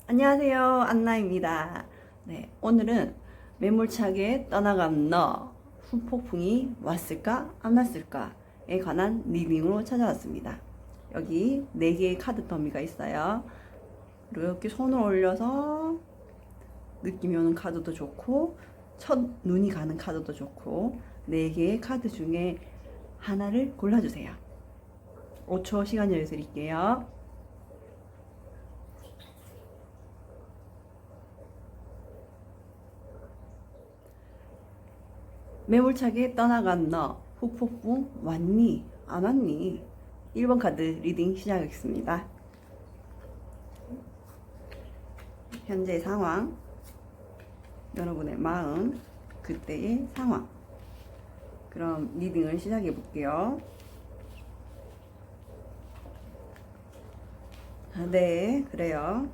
안녕하세요. 안나입니다. 네, 오늘은 매몰차게 떠나간 너, 후폭풍이 왔을까 안 왔을까에 관한 리딩으로 찾아왔습니다. 여기 4개의 카드 더미가 있어요. 이렇게 손을 올려서 느낌이 오는 카드도 좋고 첫 눈이 가는 카드도 좋고 4개의 카드 중에 하나를 골라주세요. 5초 시간 여유드릴게요. 매몰차게 떠나간 너, 후폭풍 왔니? 안 왔니? 1번 카드 리딩 시작하겠습니다. 현재 상황, 여러분의 마음, 그때의 상황. 그럼 리딩을 시작해 볼게요. 네, 그래요.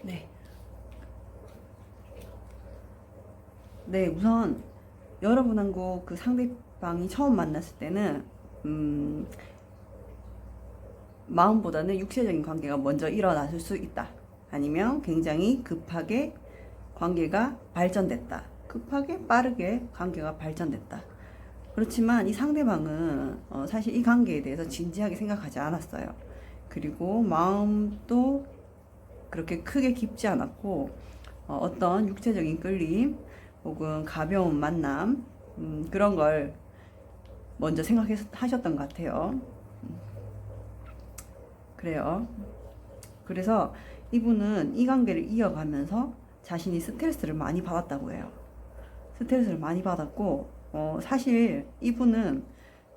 네. 네, 우선 여러분하고 그 상대방이 처음 만났을 때는 마음보다는 육체적인 관계가 먼저 일어났을 수 있다. 아니면 굉장히 급하게 관계가 발전됐다. 급하게 빠르게 관계가 발전됐다. 그렇지만 이 상대방은 사실 이 관계에 대해서 진지하게 생각하지 않았어요. 그리고 마음도 그렇게 크게 깊지 않았고 어떤 육체적인 끌림 혹은 가벼운 만남 그런 걸 먼저 생각하셨던 것 같아요. 그래요. 그래서 이분은 이 관계를 이어가면서 자신이 스트레스를 많이 받았다고 해요. 스트레스를 많이 받았고 사실 이분은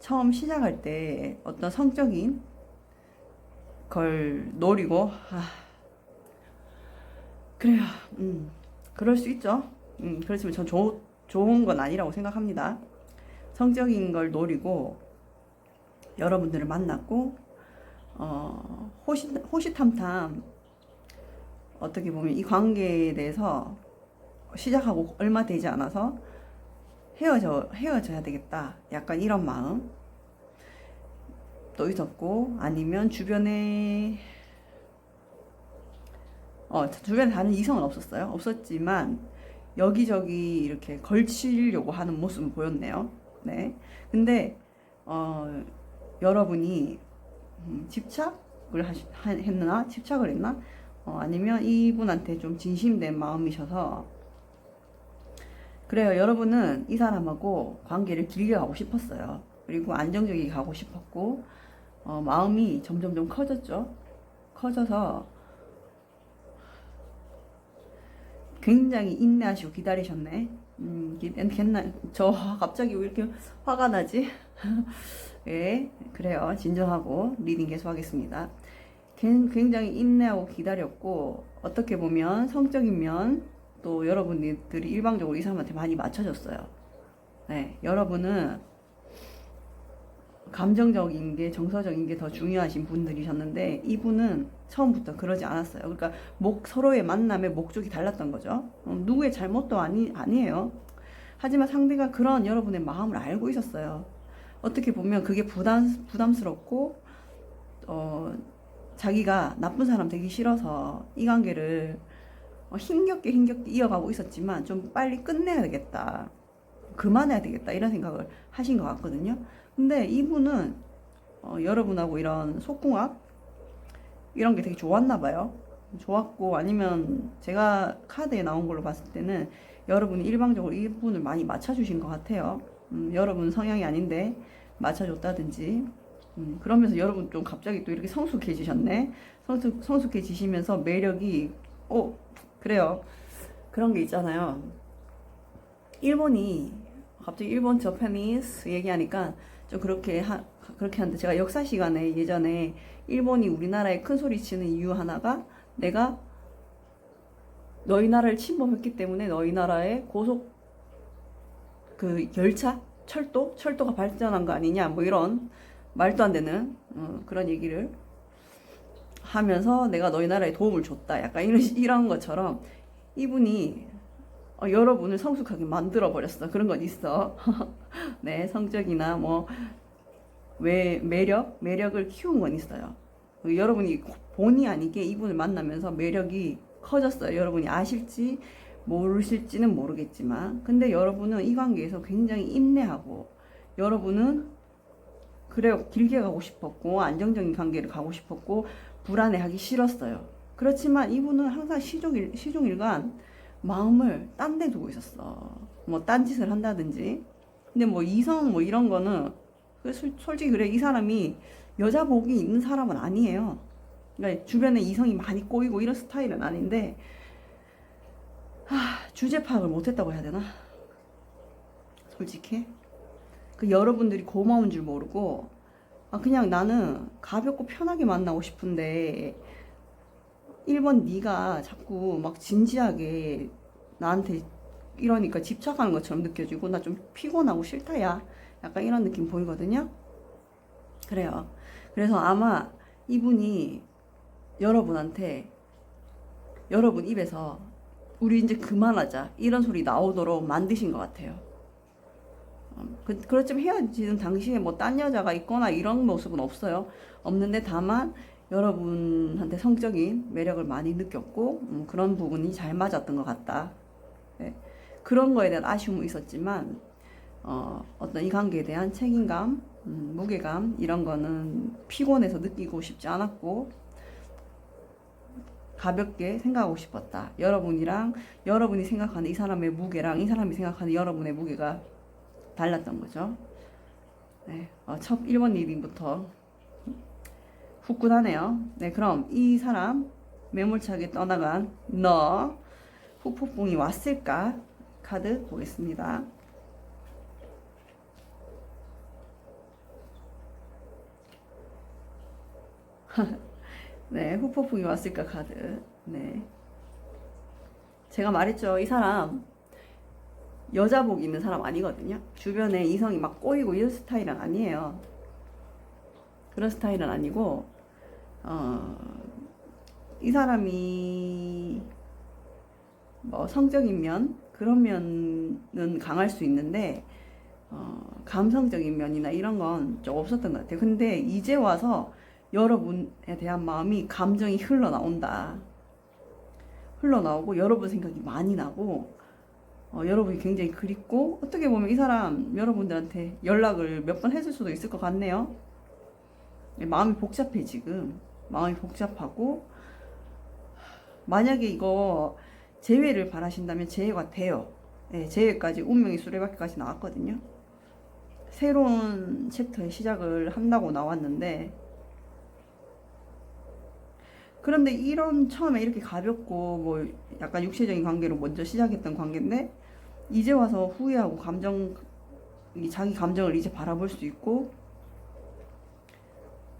처음 시작할 때 어떤 성적인 걸 노리고 그래요. 그럴 수 있죠. 그렇지만 전 좋은 건 아니라고 생각합니다. 성적인 걸 노리고 여러분들을 만났고 호시탐탐 어떻게 보면 이 관계에 대해서 시작하고 얼마 되지 않아서 헤어져야 되겠다. 약간 이런 마음 또 있었고 아니면 주변에 다른 이성은 없었지만 여기저기 이렇게 걸치려고 하는 모습은 보였네요. 네. 근데 여러분이 집착을 했나? 아니면 이분한테 좀 진심된 마음이셔서 그래요. 여러분은 이 사람하고 관계를 길게 가고 싶었어요. 그리고 안정적이게 가고 싶었고 마음이 점점 커졌죠. 커져서 굉장히 인내하시고 기다리셨네. 저 갑자기 왜 이렇게 화가 나지? 예, 그래요. 진정하고 리딩 계속하겠습니다. 굉장히 인내하고 기다렸고 어떻게 보면 성적인 면 또 여러분들이 일방적으로 이 사람한테 많이 맞춰줬어요. 네, 여러분은 감정적인 게 정서적인 게 더 중요하신 분들이셨는데 이분은 처음부터 그러지 않았어요. 그러니까 서로의 만남의 목적이 달랐던 거죠. 누구의 잘못도 아니에요. 하지만 상대가 그런 여러분의 마음을 알고 있었어요. 어떻게 보면 그게 부담스럽고 자기가 나쁜 사람 되기 싫어서 이 관계를 힘겹게 이어가고 있었지만 좀 빨리 끝내야 되겠다. 그만해야 되겠다. 이런 생각을 하신 것 같거든요. 근데 이분은 여러분하고 이런 속궁합 이런 게 되게 좋았나 봐요. 좋았고 아니면 제가 카드에 나온 걸로 봤을 때는 여러분이 일방적으로 이분을 많이 맞춰주신 것 같아요. 여러분 성향이 아닌데 맞춰줬다든지 그러면서 여러분 좀 갑자기 또 이렇게 성숙해지셨네. 성숙해지시면서 매력이 그래요. 그런 게 있잖아요. 일본이 갑자기 일본 저패니스 얘기하니까 좀 그렇게 하는데 제가 역사 시간에 예전에 일본이 우리나라에 큰 소리 치는 이유 하나가 내가 너희 나라를 침범했기 때문에 너희 나라에 고속 그 열차 철도가 발전한 거 아니냐 뭐 이런 말도 안 되는 그런 얘기를 하면서 내가 너희 나라에 도움을 줬다 약간 이런 것처럼 이분이 여러분을 성숙하게 만들어 버렸어. 그런 건 있어. 네, 성적이나 뭐 왜 매력을 키운 건 있어요. 여러분이 본의 아니게 이분을 만나면서 매력이 커졌어요. 여러분이 아실지 모르실지는 모르겠지만, 근데 여러분은 이 관계에서 굉장히 인내하고, 여러분은 그래요, 길게 가고 싶었고 안정적인 관계를 가고 싶었고 불안해하기 싫었어요. 그렇지만 이분은 항상 시종일관 마음을 딴 데 두고 있었어. 뭐 딴짓을 한다든지. 근데 뭐 이성 뭐 이런 거는 솔직히 그래, 이 사람이 여자 복이 있는 사람은 아니에요. 그러니까 주변에 이성이 많이 꼬이고 이런 스타일은 아닌데, 주제 파악을 못했다고 해야 되나? 솔직히 그 여러분들이 고마운 줄 모르고, 그냥 나는 가볍고 편하게 만나고 싶은데 1번 네가 자꾸 막 진지하게 나한테 이러니까 집착하는 것처럼 느껴지고 나 좀 피곤하고 싫다 야, 약간 이런 느낌 보이거든요. 그래요. 그래서 아마 이분이 여러분한테, 여러분 입에서 우리 이제 그만하자 이런 소리 나오도록 만드신 것 같아요. 그렇지만 헤어지는 당시에 뭐 딴 여자가 있거나 이런 모습은 없어요. 없는데 다만 여러분한테 성적인 매력을 많이 느꼈고, 그런 부분이 잘 맞았던 것 같다. 네. 그런 거에 대한 아쉬움은 있었지만, 어떤 이 관계에 대한 책임감, 무게감 이런 거는 피곤해서 느끼고 싶지 않았고 가볍게 생각하고 싶었다. 여러분이 생각하는 이 사람의 무게랑 이 사람이 생각하는 여러분의 무게가 달랐던 거죠. 네, 첫 1번 리딩부터 후끈하네요. 네, 그럼 이 사람 매몰차게 떠나간 너 후폭풍이 왔을까? 카드 보겠습니다. 네, 후폭풍이 왔을까 카드. 네, 제가 말했죠. 이 사람 여자복 있는 사람 아니거든요. 주변에 이성이 막 꼬이고 이런 스타일은 아니에요. 그런 스타일은 아니고, 이 사람이 뭐 성적인 면 그런 면은 강할 수 있는데, 감성적인 면이나 이런 건 좀 없었던 것 같아요. 근데 이제 와서 여러분에 대한 마음이, 감정이 흘러나오고 여러분 생각이 많이 나고, 여러분이 굉장히 그립고, 어떻게 보면 이 사람 여러분들한테 연락을 몇 번 했을 수도 있을 것 같네요. 마음이 복잡해. 지금 마음이 복잡하고, 만약에 이거 재회를 바라신다면 재회가 돼요. 네, 재회까지, 운명의 수레바퀴까지 나왔거든요. 새로운 챕터의 시작을 한다고 나왔는데, 그런데 이런 처음에 이렇게 가볍고 뭐 약간 육체적인 관계로 먼저 시작했던 관계인데, 이제 와서 후회하고 자기 감정을 이제 바라볼 수 있고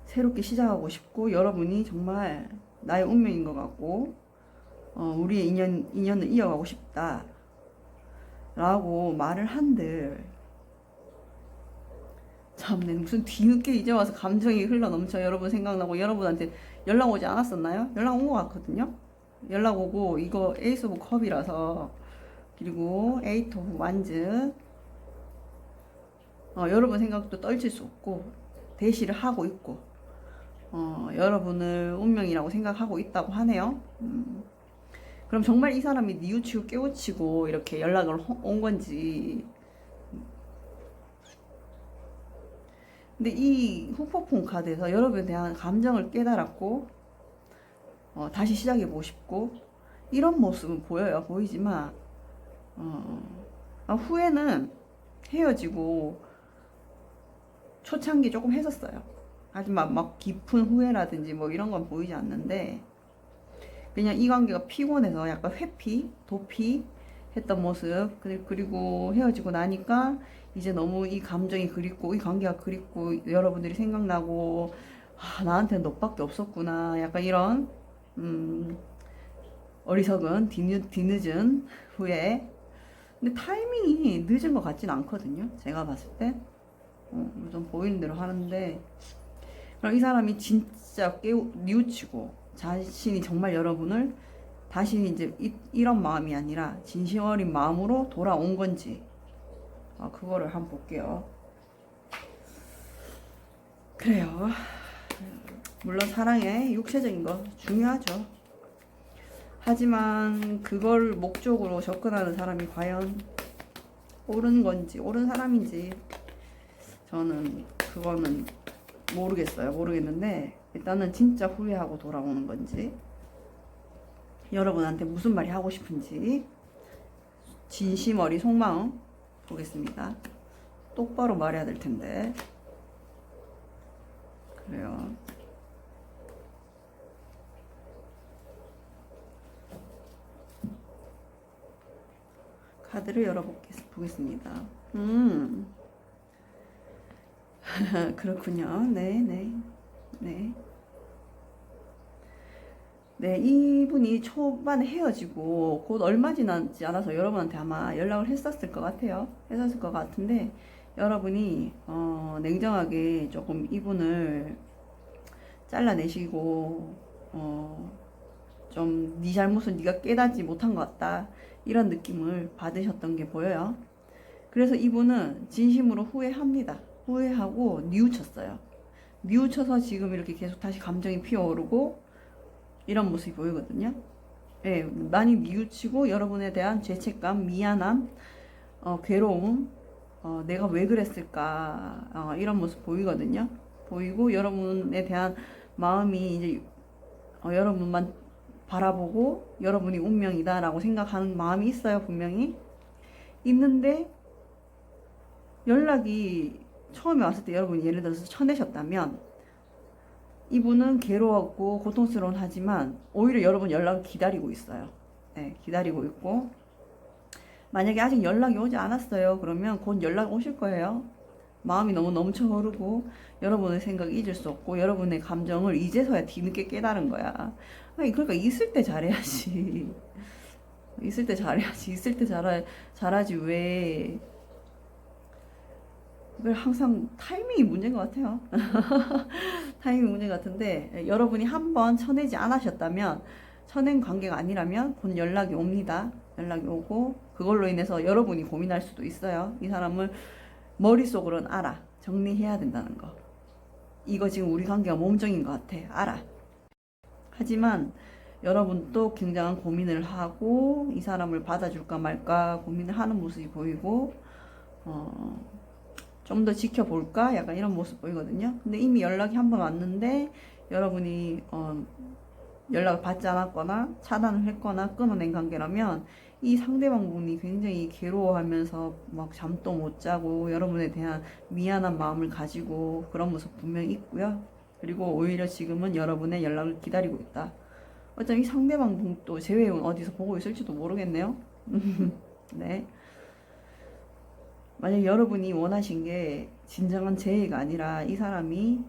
새롭게 시작하고 싶고, 여러분이 정말 나의 운명인 것 같고, 우리의 인연을 이어가고 싶다 라고 말을 한들, 참네, 무슨 뒤늦게 이제 와서 감정이 흘러넘쳐 여러분 생각나고. 여러분한테 연락 오지 않았었나요? 연락 온 것 같거든요. 연락 오고, 이거 에이스 오브 컵이라서, 그리고 에이트 오브 완즈, 여러분 생각도 떨칠 수 없고 대시를 하고 있고, 여러분을 운명이라고 생각하고 있다고 하네요. 그럼 정말 이 사람이 뉘우치고 깨우치고 이렇게 연락을 온 건지. 근데 이 후폭풍 카드에서 여러분에 대한 감정을 깨달았고, 다시 시작해보고 싶고 이런 모습은 보이지만, 후에는 헤어지고 초창기 조금 했었어요. 하지만 막 깊은 후회라든지 뭐 이런 건 보이지 않는데, 그냥 이 관계가 피곤해서 약간 도피 했던 모습. 그리고 헤어지고 나니까 이제 너무 이 감정이 그립고 이 관계가 그립고 여러분들이 생각나고, 나한테는 너밖에 없었구나, 약간 이런 어리석은 뒤늦은 후회. 근데 타이밍이 늦은 것 같진 않거든요. 제가 봤을 때 좀 보이는 대로 하는데, 그럼 이 사람이 진짜 뉘우치고 자신이 정말 여러분을 다시 이제 이런 마음이 아니라 진심 어린 마음으로 돌아온 건지, 그거를 한번 볼게요. 그래요. 물론 사랑에 육체적인 거 중요하죠. 하지만 그걸 목적으로 접근하는 사람이 과연 옳은 건지, 옳은 사람인지 저는 그거는 모르겠어요. 모르겠는데 일단은 진짜 후회하고 돌아오는 건지, 여러분한테 무슨 말이 하고 싶은지 진심 어리 속마음 보겠습니다. 똑바로 말해야 될 텐데. 그래요. 카드를 열어보겠습니다. 그렇군요. 네, 네, 네. 네, 이분이 초반에 헤어지고 곧 얼마 지나지 않아서 여러분한테 아마 연락을 했었을 것 같아요. 했었을 것 같은데 여러분이 냉정하게 조금 이분을 잘라내시고 좀 네 잘못은 네가 깨닫지 못한 것 같다, 이런 느낌을 받으셨던 게 보여요. 그래서 이분은 진심으로 후회합니다. 후회하고 뉘우쳤어요. 뉘우쳐서 지금 이렇게 계속 다시 감정이 피어오르고 이런 모습이 보이거든요. 예, 많이 뉘우치고 여러분에 대한 죄책감, 미안함, 괴로움, 내가 왜 그랬을까, 이런 모습 보이거든요. 보이고 여러분에 대한 마음이 이제 여러분만 바라보고 여러분이 운명이다라고 생각하는 마음이 있어요. 분명히 있는데, 연락이 처음에 왔을 때 여러분이 예를 들어서 쳐내셨다면 이분은 괴로웠고 고통스러운 하지만 오히려 여러분 연락을 기다리고 있어요. 네, 기다리고 있고, 만약에 아직 연락이 오지 않았어요. 그러면 곧 연락 오실 거예요. 마음이 너무 넘쳐 흐르고 여러분의 생각 잊을 수 없고 여러분의 감정을 이제서야 뒤늦게 깨달은 거야. 아니, 그러니까 있을 때 잘해야지. 있을 때 잘해야지. 있을 때 잘하지. 왜 항상 타이밍이 문제인 것 같아요. 타이밍이 문제 같은데, 여러분이 한번 쳐내지 않으셨다면, 쳐낸 관계가 아니라면 곧 연락이 옵니다. 연락이 오고 그걸로 인해서 여러분이 고민할 수도 있어요. 이 사람을 머릿속으로는 알아. 정리해야 된다는 거. 이거 지금 우리 관계가 몸종인 것 같아. 알아. 하지만 여러분도 굉장한 고민을 하고 이 사람을 받아줄까 말까 고민을 하는 모습이 보이고, 좀 더 지켜볼까? 약간 이런 모습 보이거든요. 근데 이미 연락이 한 번 왔는데 여러분이 연락을 받지 않았거나 차단을 했거나 끊어낸 관계라면 이 상대방 분이 굉장히 괴로워하면서 막 잠도 못 자고 여러분에 대한 미안한 마음을 가지고 그런 모습 분명히 있고요. 그리고 오히려 지금은 여러분의 연락을 기다리고 있다. 어차피 이 상대방 분도 재회운 어디서 보고 있을지도 모르겠네요. 네. 만약 여러분이 원하신 게 진정한 재해가 아니라 이 사람이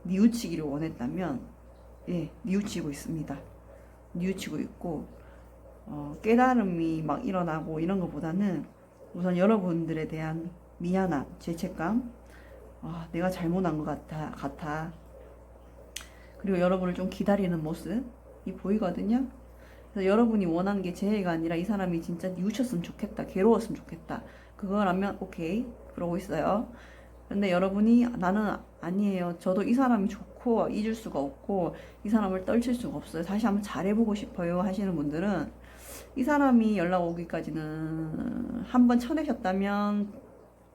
뉘우치기를 원했다면, 예, 뉘우치고 있습니다. 뉘우치고 있고, 깨달음이 막 일어나고 이런 것보다는 우선 여러분들에 대한 미안함, 죄책감, 내가 잘못한 것 같아. 그리고 여러분을 좀 기다리는 모습이 보이거든요. 그래서 여러분이 원하는 게 재해가 아니라 이 사람이 진짜 뉘우쳤으면 좋겠다, 괴로웠으면 좋겠다, 그거라면 오케이, 그러고 있어요. 근데 여러분이 나는 아니에요, 저도 이 사람이 좋고 잊을 수가 없고 이 사람을 떨칠 수가 없어요, 다시 한번 잘해보고 싶어요 하시는 분들은 이 사람이 연락 오기까지는 한번 쳐내셨다면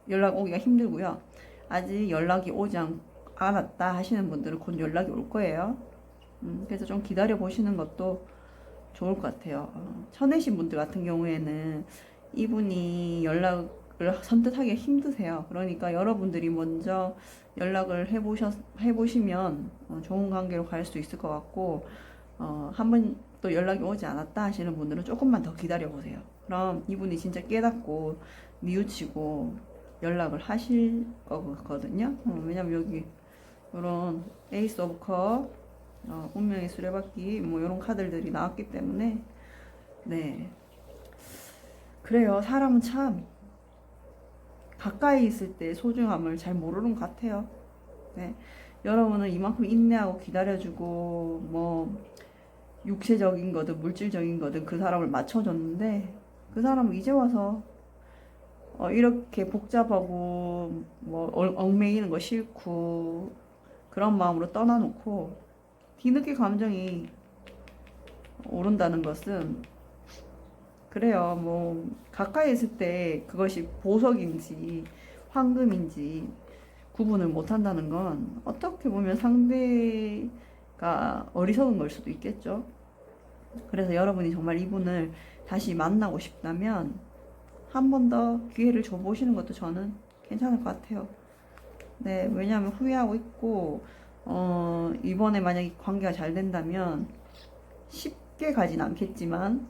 연락 오기가 힘들고요. 아직 연락이 오지 않았다 하시는 분들은 곧 연락이 올 거예요. 그래서 좀 기다려 보시는 것도 좋을 것 같아요. 쳐내신 분들 같은 경우에는 이분이 연락을 선뜻하기 힘드세요. 그러니까 여러분들이 먼저 연락을 해보시면 좋은 관계로 갈 수 있을 것 같고, 한번 또 연락이 오지 않았다 하시는 분들은 조금만 더 기다려 보세요. 그럼 이분이 진짜 깨닫고 뉘우치고 연락을 하실 거거든요. 왜냐면 여기 이런 에이스 오브 컵, 운명의 수레바퀴 뭐 이런 카드들이 나왔기 때문에, 네, 그래요. 사람은 참 가까이 있을 때 소중함을 잘 모르는 것 같아요. 네, 여러분은 이만큼 인내하고 기다려주고 뭐 육체적인 거든 물질적인 거든 그 사람을 맞춰줬는데 그 사람은 이제 와서 이렇게 복잡하고 뭐 얽매이는 거 싫고 그런 마음으로 떠나놓고 뒤늦게 감정이 오른다는 것은 그래요. 뭐 가까이 있을 때 그것이 보석인지 황금인지 구분을 못한다는 건 어떻게 보면 상대가 어리석은 걸 수도 있겠죠. 그래서 여러분이 정말 이분을 다시 만나고 싶다면 한 번 더 기회를 줘보시는 것도 저는 괜찮을 것 같아요. 네, 왜냐하면 후회하고 있고 이번에 만약에 관계가 잘 된다면 쉽게 가진 않겠지만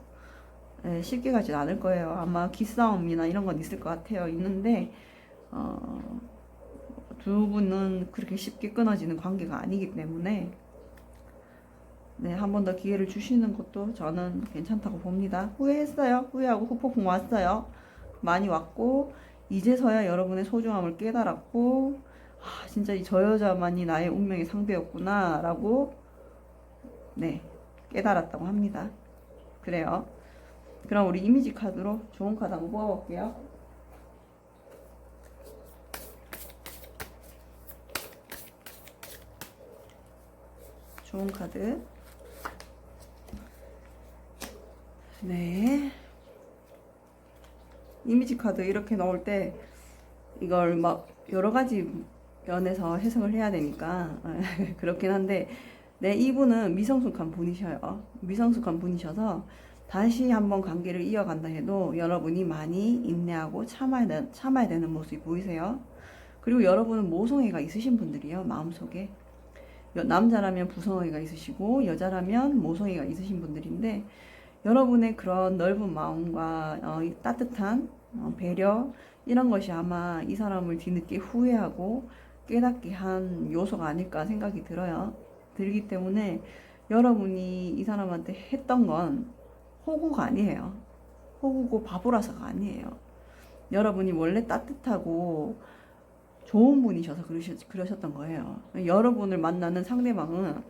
쉽게 가진 않을 거예요. 아마 기싸움이나 이런 건 있을 것 같아요. 있는데 두 분은 그렇게 쉽게 끊어지는 관계가 아니기 때문에 네, 한 번 더 기회를 주시는 것도 저는 괜찮다고 봅니다. 후회했어요. 후회하고 후폭풍 왔어요. 많이 왔고 이제서야 여러분의 소중함을 깨달았고 진짜 저 여자만이 나의 운명의 상대였구나 라고 네, 깨달았다고 합니다. 그래요. 그럼 우리 이미지 카드로 좋은 카드 한번 뽑아볼게요. 좋은 카드. 네. 이미지 카드 이렇게 넣을 때 이걸 막 여러 가지 면에서 해석을 해야 되니까 그렇긴 한데 네, 이분은 미성숙한 분이셔요. 미성숙한 분이셔서 다시 한번 관계를 이어간다 해도 여러분이 많이 인내하고 참아야 되는 모습이 보이세요. 그리고 여러분은 모성애가 있으신 분들이에요. 마음속에. 남자라면 부성애가 있으시고 여자라면 모성애가 있으신 분들인데 여러분의 그런 넓은 마음과 따뜻한 배려 이런 것이 아마 이 사람을 뒤늦게 후회하고 깨닫게 한 요소가 아닐까 생각이 들기 때문에 여러분이 이 사람한테 했던 건 호구가 아니에요. 호구고 바보라서가 아니에요. 여러분이 원래 따뜻하고 좋은 분이셔서 그러셨던 거예요. 여러분을 만나는 상대방은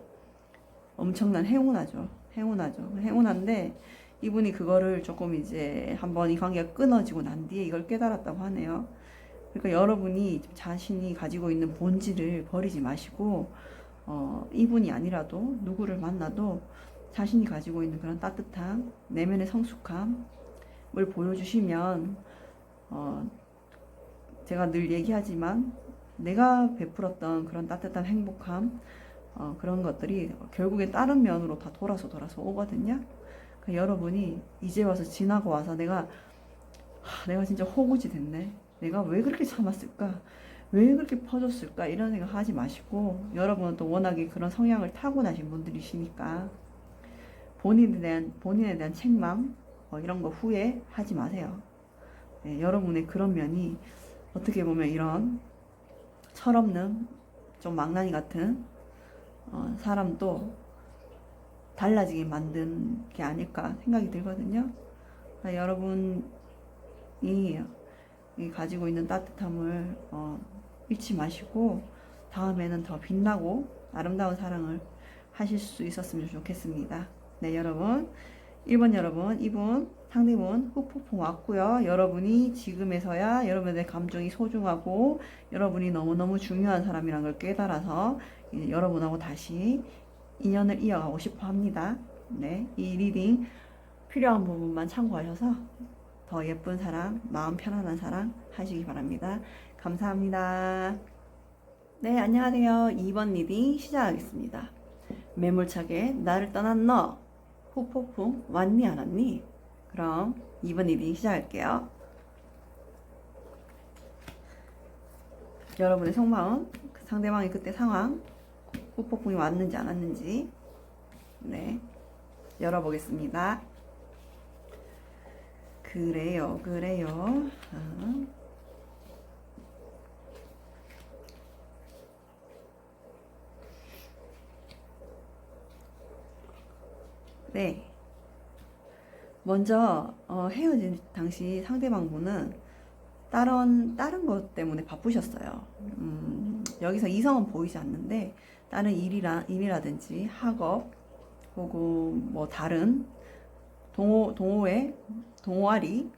엄청난 행운하죠. 행운한데 이분이 그거를 조금 이제 한번 이 관계가 끊어지고 난 뒤에 이걸 깨달았다고 하네요. 그러니까 여러분이 자신이 가지고 있는 본질을 버리지 마시고 이분이 아니라도 누구를 만나도 자신이 가지고 있는 그런 따뜻함, 내면의 성숙함을 보여주시면 제가 늘 얘기하지만 내가 베풀었던 그런 따뜻한 행복함 그런 것들이 결국에 다른 면으로 다 돌아서 오거든요. 그러니까 여러분이 이제 와서 지나고 와서 내가 진짜 호구지 됐네. 내가 왜 그렇게 참았을까? 왜 그렇게 퍼줬을까? 이런 생각 하지 마시고 여러분은 또 워낙에 그런 성향을 타고나신 분들이시니까 본인에 대한 책망 이런 거 후회하지 마세요. 네, 여러분의 그런 면이 어떻게 보면 이런 철없는 좀 망나니 같은 사람도 달라지게 만든 게 아닐까 생각이 들거든요. 그러니까 여러분이 가지고 있는 따뜻함을 잃지 마시고 다음에는 더 빛나고 아름다운 사랑을 하실 수 있었으면 좋겠습니다. 네, 여러분 1번 여러분, 이분 상대분 후폭풍 왔고요. 여러분이 지금에서야 여러분의 감정이 소중하고 여러분이 너무너무 중요한 사람이란 걸 깨달아서 여러분하고 다시 인연을 이어가고 싶어 합니다. 네, 이 리딩 필요한 부분만 참고하셔서 더 예쁜 사랑, 마음 편안한 사랑 하시기 바랍니다. 감사합니다. 네, 안녕하세요. 2번 리딩 시작하겠습니다. 매몰차게 나를 떠난 너 후폭풍 왔니 안 왔니? 그럼 2번 리딩 시작할게요. 여러분의 속마음, 상대방의 그때 상황, 후폭풍이 왔는지 안 왔는지 네, 열어보겠습니다. 그래요. 네. 먼저 헤어진 당시 상대방분은 다른 것 때문에 바쁘셨어요. 여기서 이성은 보이지 않는데 다른 일이라든지 학업 혹은 뭐 다른 동호회, 동아리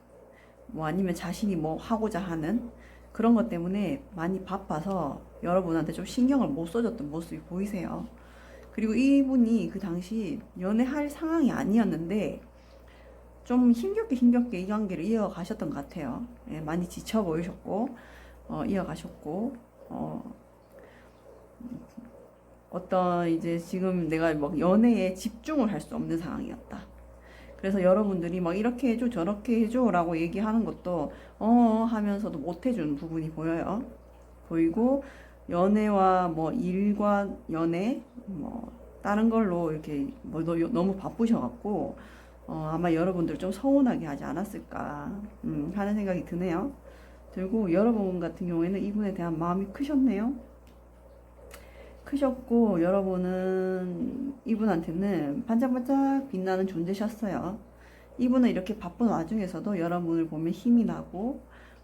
뭐 아니면 자신이 뭐 하고자 하는 그런 것 때문에 많이 바빠서 여러분한테 좀 신경을 못 써줬던 모습이 보이세요. 그리고 이분이 그 당시 연애할 상황이 아니었는데 좀 힘겹게 이 관계를 이어가셨던 것 같아요. 예, 많이 지쳐 보이셨고 이어가셨고 어떤 이제 지금 내가 막 연애에 집중을 할 수 없는 상황이었다. 그래서 여러분들이 막 이렇게 해줘 저렇게 해줘 라고 얘기하는 것도 하면서도 못 해주는 부분이 보여요. 보이고 연애와 뭐 일과 연애 뭐 다른 걸로 이렇게 뭐 너무 바쁘셔갖고 아마 여러분들 좀 서운하게 하지 않았을까 하는 생각이 드네요. 들고 여러분 같은 경우에는 이분에 대한 마음이 크셨네요. 크셨고 여러분은 이분한테는 반짝반짝 빛나는 존재셨어요. 이분은 이렇게 바쁜 와중에서도 여러분을 보면 힘이 나고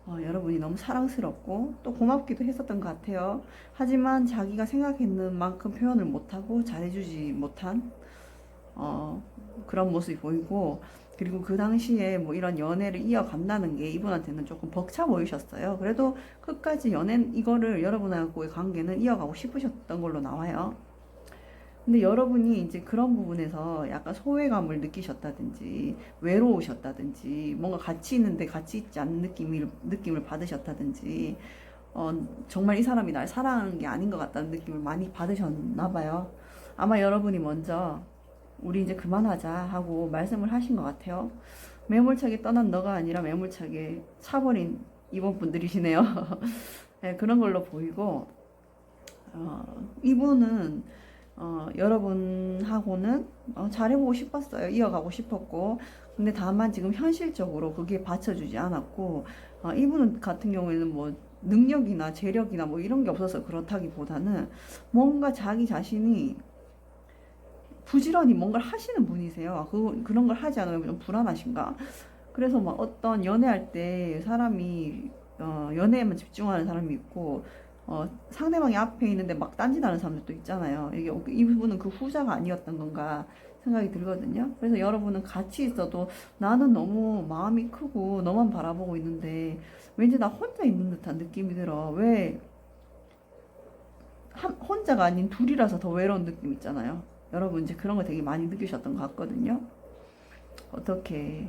여러분이 너무 사랑스럽고 또 고맙기도 했었던 것 같아요. 하지만 자기가 생각했는 만큼 표현을 못하고 잘해주지 못한 그런 모습이 보이고, 그리고 그 당시에 뭐 이런 연애를 이어간다는 게 이분한테는 조금 벅차 보이셨어요. 그래도 끝까지 이거를 여러분하고의 관계는 이어가고 싶으셨던 걸로 나와요. 근데 여러분이 이제 그런 부분에서 약간 소외감을 느끼셨다든지 외로우셨다든지 뭔가 같이 있는데 같이 있지 않는 느낌을 받으셨다든지 정말 이 사람이 날 사랑하는 게 아닌 것 같다는 느낌을 많이 받으셨나 봐요. 아마 여러분이 먼저 우리 이제 그만하자 하고 말씀을 하신 것 같아요. 매몰차게 떠난 너가 아니라 매몰차게 차버린 이번 분들이시네요. 네, 그런 걸로 보이고 이분은 여러분하고는 잘해보고 싶었어요. 이어가고 싶었고, 근데 다만 지금 현실적으로 그게 받쳐주지 않았고 이분 같은 경우에는 뭐 능력이나 재력이나 뭐 이런 게 없어서 그렇다기보다는 뭔가 자기 자신이 부지런히 뭔가를 하시는 분이세요. 그런 걸 하지 않으면 좀 불안하신가? 그래서 막 어떤 연애할 때 사람이 연애에만 집중하는 사람이 있고 상대방이 앞에 있는데 막 딴짓하는 사람들도 있잖아요. 이 부분은 그 후자가 아니었던 건가 생각이 들거든요. 그래서 여러분은 같이 있어도 나는 너무 마음이 크고 너만 바라보고 있는데 왠지 나 혼자 있는 듯한 느낌이 들어. 왜 혼자가 아닌 둘이라서 더 외로운 느낌 있잖아요. 여러분 이제 그런 거 되게 많이 느끼셨던 것 같거든요. 어떻게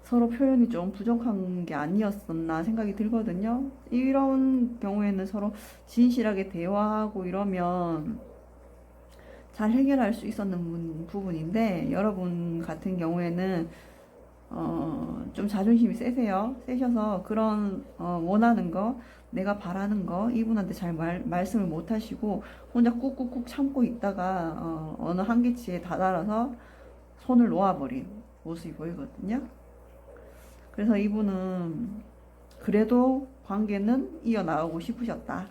서로 표현이 좀 부족한 게 아니었었나 생각이 들거든요. 이런 경우에는 서로 진실하게 대화하고 이러면 잘 해결할 수 있었는 부분인데 여러분 같은 경우에는 좀 자존심이 세셔서 그런 원하는 거 내가 바라는 거 이분한테 잘 말씀을 못 하시고 혼자 꾹꾹꾹 참고 있다가 어느 한계치에 다다라서 손을 놓아버린 모습이 보이거든요. 그래서 이분은 그래도 관계는 이어나가고 싶으셨다.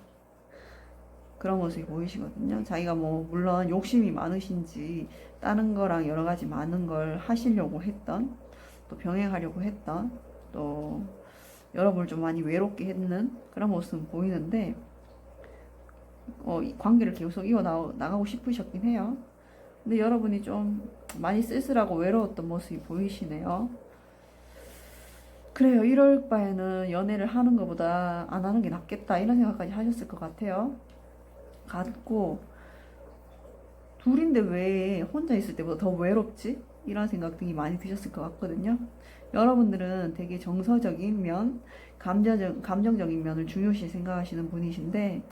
그런 모습이 보이시거든요. 자기가 뭐 물론 욕심이 많으신지 다른 거랑 여러 가지 많은 걸 하시려고 했던, 또 병행하려고 했던, 또 여러분을 좀 많이 외롭게 했는 그런 모습은 보이는데 이 관계를 계속 이어나가고 싶으셨긴 해요. 근데 여러분이 좀 많이 쓸쓸하고 외로웠던 모습이 보이시네요. 그래요. 이럴 바에는 연애를 하는 것보다 안 하는 게 낫겠다 이런 생각까지 하셨을 것 같고 둘인데 왜 혼자 있을 때보다 더 외롭지? 이런 생각들이 많이 드셨을 것 같거든요. 여러분들은 되게 정서적인 면, 감정적인 면을 중요시 생각하시는 분이신데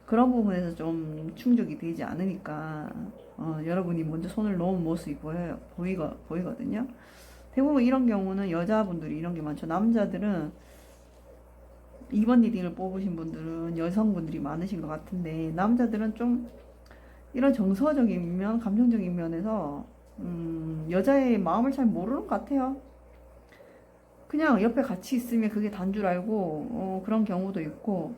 그런 부분에서 좀 충족이 되지 않으니까 여러분이 먼저 손을 놓은 모습이 보이거든요. 대부분 이런 경우는 여자분들이 이런 게 많죠. 남자들은 2번 리딩을 뽑으신 분들은 여성분들이 많으신 것 같은데 남자들은 좀 이런 정서적인 면, 감정적인 면에서 여자의 마음을 잘 모르는 것 같아요. 그냥 옆에 같이 있으면 그게 단 줄 알고 그런 경우도 있고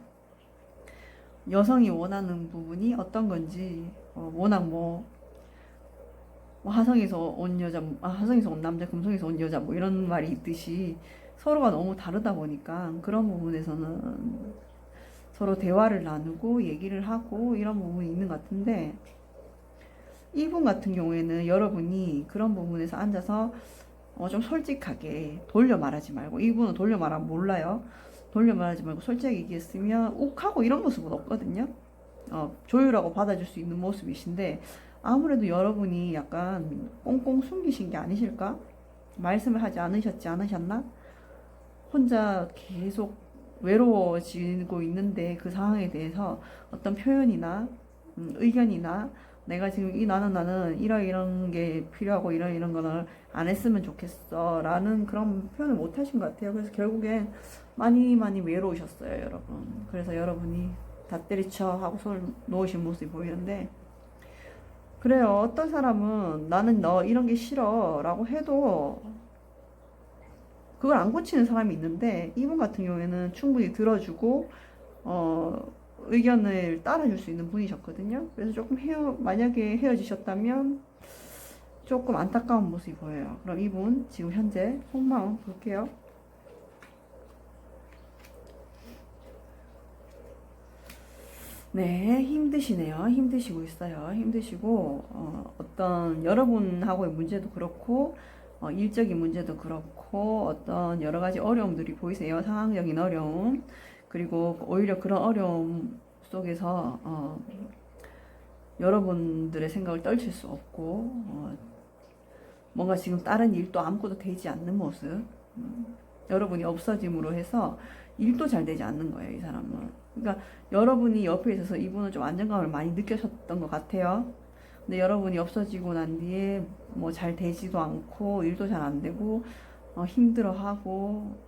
여성이 원하는 부분이 어떤 건지 워낙 뭐 화성에서 온 여자, 화성에서 온 남자, 금성에서 온 여자 뭐 이런 말이 있듯이 서로가 너무 다르다 보니까 그런 부분에서는 서로 대화를 나누고 얘기를 하고 이런 부분이 있는 것 같은데 이분 같은 경우에는 여러분이 그런 부분에서 앉아서 좀 솔직하게 돌려 말하지 말고 이분은 돌려 말하면 몰라요. 돌려 말하지 말고 솔직하게 얘기했으면 욱하고 이런 모습은 없거든요. 조율하고 받아줄 수 있는 모습이신데 아무래도 여러분이 약간 꽁꽁 숨기신 게 아니실까? 말씀을 하지 않으셨나? 혼자 계속 외로워지고 있는데 그 상황에 대해서 어떤 표현이나 의견이나 내가 지금 나는 이런 게 필요하고 이런 거는 안 했으면 좋겠어 라는 그런 표현을 못 하신 것 같아요. 그래서 결국엔 많이 외로우셨어요, 여러분. 그래서 여러분이 다 때리쳐 하고 손을 놓으신 모습이 보이는데, 그래요. 어떤 사람은 나는 너 이런 게 싫어 라고 해도 그걸 안 고치는 사람이 있는데, 이분 같은 경우에는 충분히 들어주고 의견을 따라줄 수 있는 분이셨거든요. 그래서 조금 만약에 헤어지셨다면 조금 안타까운 모습이 보여요. 그럼 이분 지금 현재 속마음 볼게요. 네, 힘드시네요. 힘드시고 있어요. 힘드시고 어떤 여러분하고의 문제도 그렇고 일적인 문제도 그렇고 어떤 여러 가지 어려움들이 보이세요. 상황적인 어려움. 그리고 오히려 그런 어려움 속에서 여러분들의 생각을 떨칠 수 없고 뭔가 지금 다른 일도 아무것도 되지 않는 모습. 여러분이 없어짐으로 해서 일도 잘 되지 않는 거예요, 이 사람은. 그러니까 여러분이 옆에 있어서 이분은 좀 안정감을 많이 느끼셨던 것 같아요. 근데 여러분이 없어지고 난 뒤에 뭐 잘 되지도 않고 일도 잘 안 되고 힘들어하고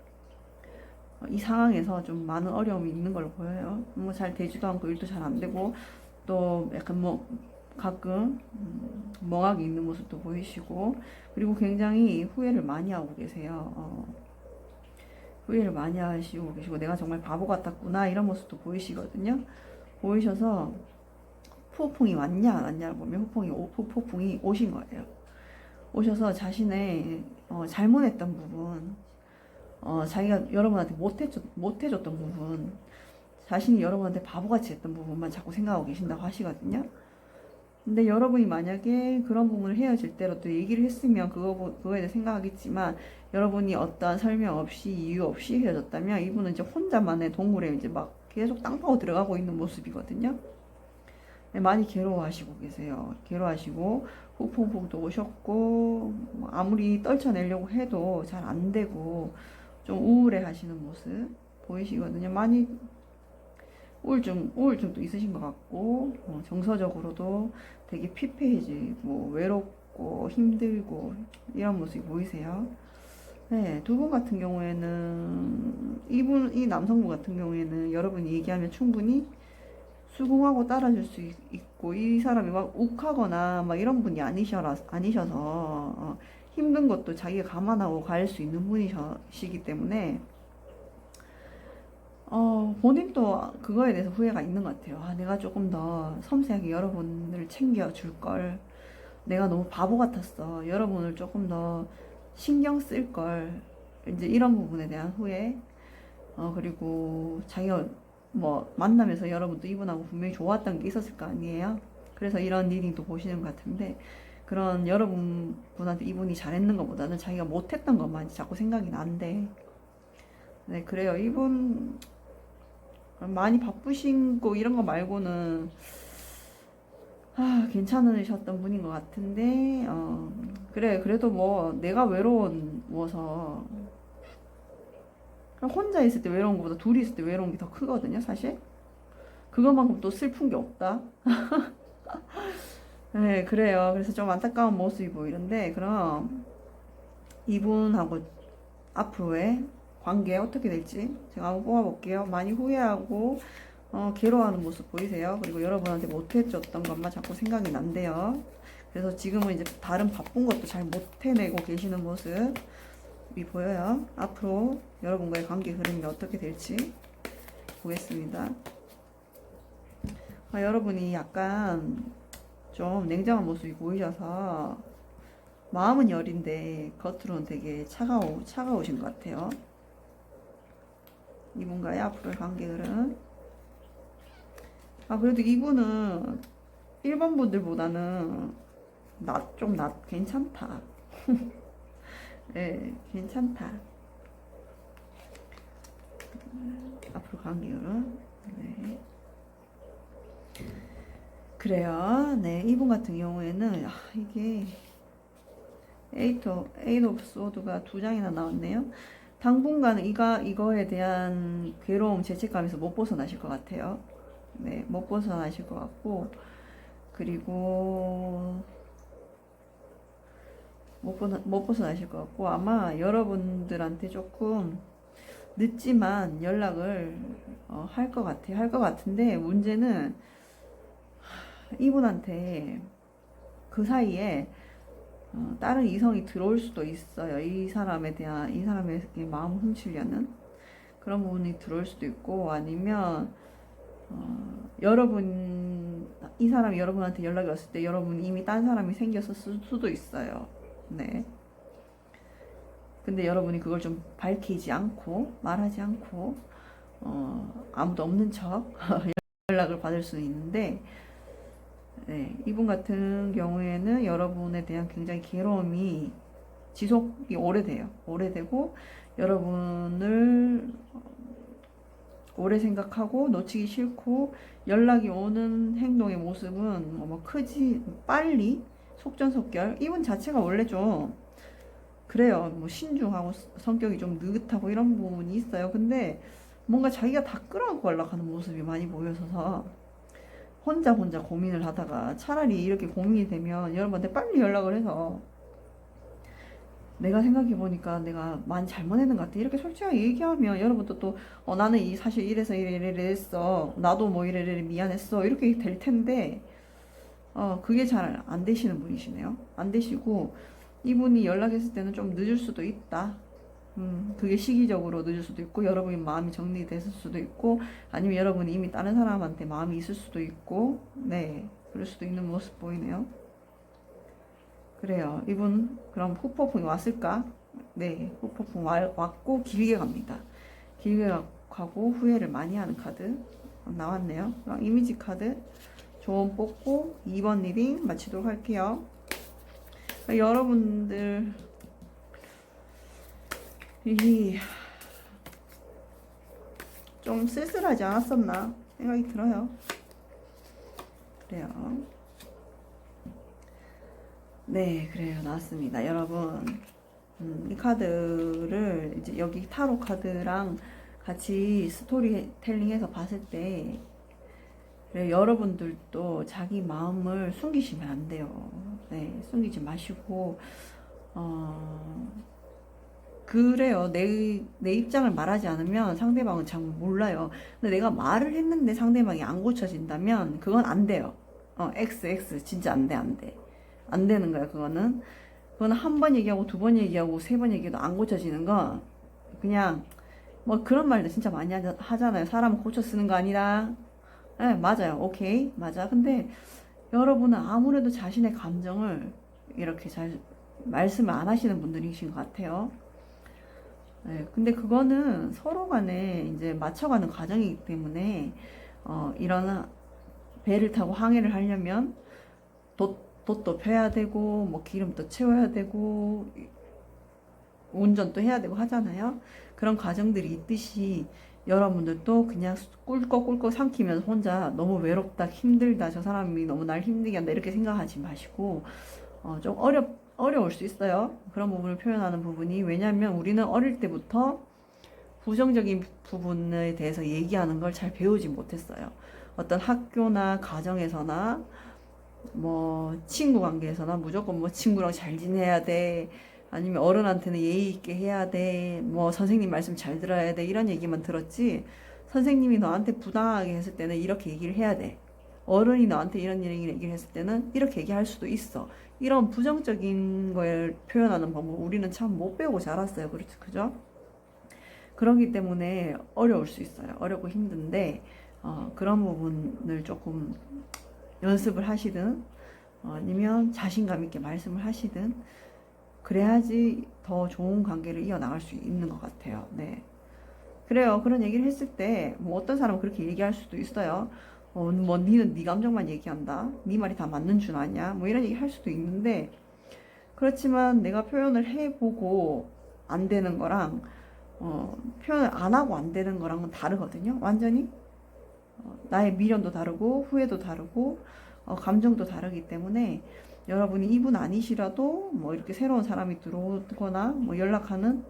이 상황에서 좀 많은 어려움이 있는 걸로 보여요. 뭐 잘 되지도 않고 일도 잘 안 되고 또 약간 뭐 가끔 멍하게 있는 모습도 보이시고, 그리고 굉장히 후회를 많이 하고 계세요. 후회를 많이 하시고 계시고 내가 정말 바보 같았구나 이런 모습도 보이시거든요. 보이셔서 후폭풍이 왔냐 안 왔냐 보면 후폭풍이 오신 거예요. 오셔서 자신의 잘못했던 부분, 자기가 여러분한테 못해줬던 부분, 자신이 여러분한테 바보같이 했던 부분만 자꾸 생각하고 계신다고 하시거든요. 근데 여러분이 만약에 그런 부분을 헤어질 때라도 얘기를 했으면 그거에 대해 생각하겠지만, 여러분이 어떠한 설명 없이 이유 없이 헤어졌다면 이분은 이제 혼자만의 동굴에 이제 막 계속 땅 파고 들어가고 있는 모습이거든요. 네, 많이 괴로워하시고 계세요. 괴로워하시고 후폭풍도 오셨고 아무리 떨쳐내려고 해도 잘 안 되고 좀 우울해 하시는 모습 보이시거든요. 많이 우울증도 있으신 것 같고 정서적으로도 되게 피폐해지고 외롭고 힘들고 이런 모습이 보이세요. 네, 두 분 같은 경우에는 이 남성분 같은 경우에는 여러분이 얘기하면 충분히 수긍하고 따라줄 수 있고, 이 사람이 막 욱하거나 막 이런 분이 아니셔서 힘든 것도 자기가 감안하고 갈 수 있는 분이시기 때문에 본인도 그거에 대해서 후회가 있는 것 같아요. 내가 조금 더 섬세하게 여러분을 챙겨줄 걸. 내가 너무 바보 같았어. 여러분을 조금 더 신경 쓸 걸. 이제 이런 부분에 대한 후회. 그리고 자기가 뭐 만나면서 여러분도 이분하고 분명히 좋았던 게 있었을 거 아니에요. 그래서 이런 리딩도 보시는 것 같은데, 그런 여러분한테 이분이 잘했는 것보다는 자기가 못했던 것만 자꾸 생각이 난대. 네, 그래요. 이분 많이 바쁘신 거 이런 거 말고는 괜찮으셨던 분인 것 같은데, 그래, 그래도 뭐 내가 외로워서, 혼자 있을 때 외로운 것보다 둘이 있을 때 외로운 게 더 크거든요, 사실. 그것만큼 또 슬픈 게 없다. 네, 그래요. 그래서 좀 안타까운 모습이 보이는데, 그럼 이분하고 앞으로의 관계 어떻게 될지 제가 한번 뽑아볼게요. 많이 후회하고 괴로워하는 모습 보이세요. 그리고 여러분한테 못해줬던 것만 자꾸 생각이 난대요. 그래서 지금은 이제 다른 바쁜 것도 잘 못해내고 계시는 모습이 보여요. 앞으로 여러분과의 관계 흐름이 어떻게 될지 보겠습니다. 여러분이 약간 좀 냉정한 모습이 보이셔서 마음은 여린데 겉으로는 되게 차가우신 것 같아요. 이분과의 앞으로의 관계 흐름. 그래도 이분은 1번 분들보다는 괜찮다. 네, 괜찮다. 앞으로 관계율은. 네. 그래요. 네, 이분 같은 경우에는 이게 에이트 오브 소드가 두 장이나 나왔네요. 당분간은 이거에 대한 괴로움, 죄책감에서 못 벗어나실 것 같아요. 네, 못 벗어나실 것 같고, 그리고 못 벗어나실 것 같고, 아마 여러분들한테 조금 늦지만 연락을 할 것 같아요. 할 것 같은데, 문제는 이분한테 그 사이에 다른 이성이 들어올 수도 있어요. 이 사람의 마음을 훔치려는 그런 부분이 들어올 수도 있고, 아니면 이 사람이 여러분한테 연락이 왔을 때 여러분 이미 딴 사람이 생겼을 수도 있어요. 네. 근데 여러분이 그걸 좀 밝히지 않고 말하지 않고 아무도 없는 척 연락을 받을 수 있는데, 네, 이분 같은 경우에는 여러분에 대한 굉장히 괴로움이 지속이 오래돼요. 오래되고 여러분을 오래 생각하고 놓치기 싫고 연락이 오는 행동의 모습은 뭐 크지 빨리 속전속결. 이분 자체가 원래 좀 그래요. 뭐 신중하고 성격이 좀 느긋하고 이런 부분이 있어요. 근데 뭔가 자기가 다 끌어안고 연락하는 모습이 많이 보여서 혼자 고민을 하다가 차라리 이렇게 고민이 되면 여러분한테 빨리 연락을 해서 내가 생각해보니까 내가 많이 잘못했는 것 같아. 이렇게 솔직하게 얘기하면 여러분도 또, 나는 사실 이래서 이랬어. 나도 뭐 이래 미안했어. 이렇게 될 텐데, 그게 잘 안 되시는 분이시네요. 안 되시고, 이분이 연락했을 때는 좀 늦을 수도 있다. 그게 시기적으로 늦을 수도 있고, 여러분이 마음이 정리됐을 수도 있고, 아니면 여러분이 이미 다른 사람한테 마음이 있을 수도 있고, 네. 그럴 수도 있는 모습 보이네요. 그래요. 이분 그럼 후폭풍이 왔을까? 네, 후폭풍 왔고 길게 갑니다. 길게 가고 후회를 많이 하는 카드 나왔네요. 그럼 이미지 카드 조언 뽑고 2번 리딩 마치도록 할게요. 여러분들 좀 쓸쓸하지 않았었나 생각이 들어요. 그래요. 네, 그래요. 나왔습니다. 여러분, 이 카드를 이제 여기 타로 카드랑 같이 스토리텔링해서 봤을 때, 그래, 여러분들도 자기 마음을 숨기시면 안 돼요. 네, 숨기지 마시고, 그래요. 내 입장을 말하지 않으면 상대방은 잘 몰라요. 근데 내가 말을 했는데 상대방이 안 고쳐진다면 그건 안 돼요. X, 진짜 안 돼, 안 돼. 안 되는 거야, 그거는. 그거는 한 번 얘기하고 두 번 얘기하고 세 번 얘기해도 안 고쳐지는 건 그냥 뭐 그런 말도 진짜 많이 하잖아요. 사람 고쳐 쓰는 거 아니라. 네, 맞아요. 오케이. 맞아. 근데 여러분은 아무래도 자신의 감정을 이렇게 잘 말씀을 안 하시는 분들이신 것 같아요. 네, 근데 그거는 서로 간에 이제 맞춰가는 과정이기 때문에, 이런 배를 타고 항해를 하려면 돛도 펴야 되고, 뭐 기름도 채워야 되고, 운전도 해야 되고 하잖아요. 그런 과정들이 있듯이 여러분들도 그냥 꿀꺽꿀꺽 삼키면서 혼자 너무 외롭다, 힘들다, 저 사람이 너무 날 힘들게 한다, 이렇게 생각하지 마시고, 좀 어려울 수 있어요. 그런 부분을 표현하는 부분이. 왜냐하면 우리는 어릴 때부터 부정적인 부분에 대해서 얘기하는 걸 잘 배우지 못했어요. 어떤 학교나 가정에서나 뭐 친구 관계에서나 무조건 뭐 친구랑 잘 지내야 돼, 아니면 어른한테는 예의 있게 해야 돼, 뭐 선생님 말씀 잘 들어야 돼, 이런 얘기만 들었지, 선생님이 너한테 부당하게 했을 때는 이렇게 얘기를 해야 돼, 어른이 너한테 이런 얘기를 했을 때는 이렇게 얘기할 수도 있어, 이런 부정적인 걸 표현하는 방법 우리는 참 못 배우고 자랐어요. 그렇죠, 그죠? 그러기 때문에 어려울 수 있어요. 어렵고 힘든데, 그런 부분을 조금 연습을 하시든, 아니면 자신감 있게 말씀을 하시든, 그래야지 더 좋은 관계를 이어나갈 수 있는 것 같아요. 네. 그래요. 그런 얘기를 했을 때, 뭐 어떤 사람은 그렇게 얘기할 수도 있어요. 뭐 니는 네 감정만 얘기한다. 네 말이 다 맞는 줄 아냐. 뭐 이런 얘기 할 수도 있는데, 그렇지만 내가 표현을 해보고 안 되는 거랑 표현을 안 하고 안 되는 거랑은 다르거든요. 완전히 나의 미련도 다르고 후회도 다르고 감정도 다르기 때문에 여러분이 이분 아니시라도 뭐 이렇게 새로운 사람이 들어오거나 뭐 연락하는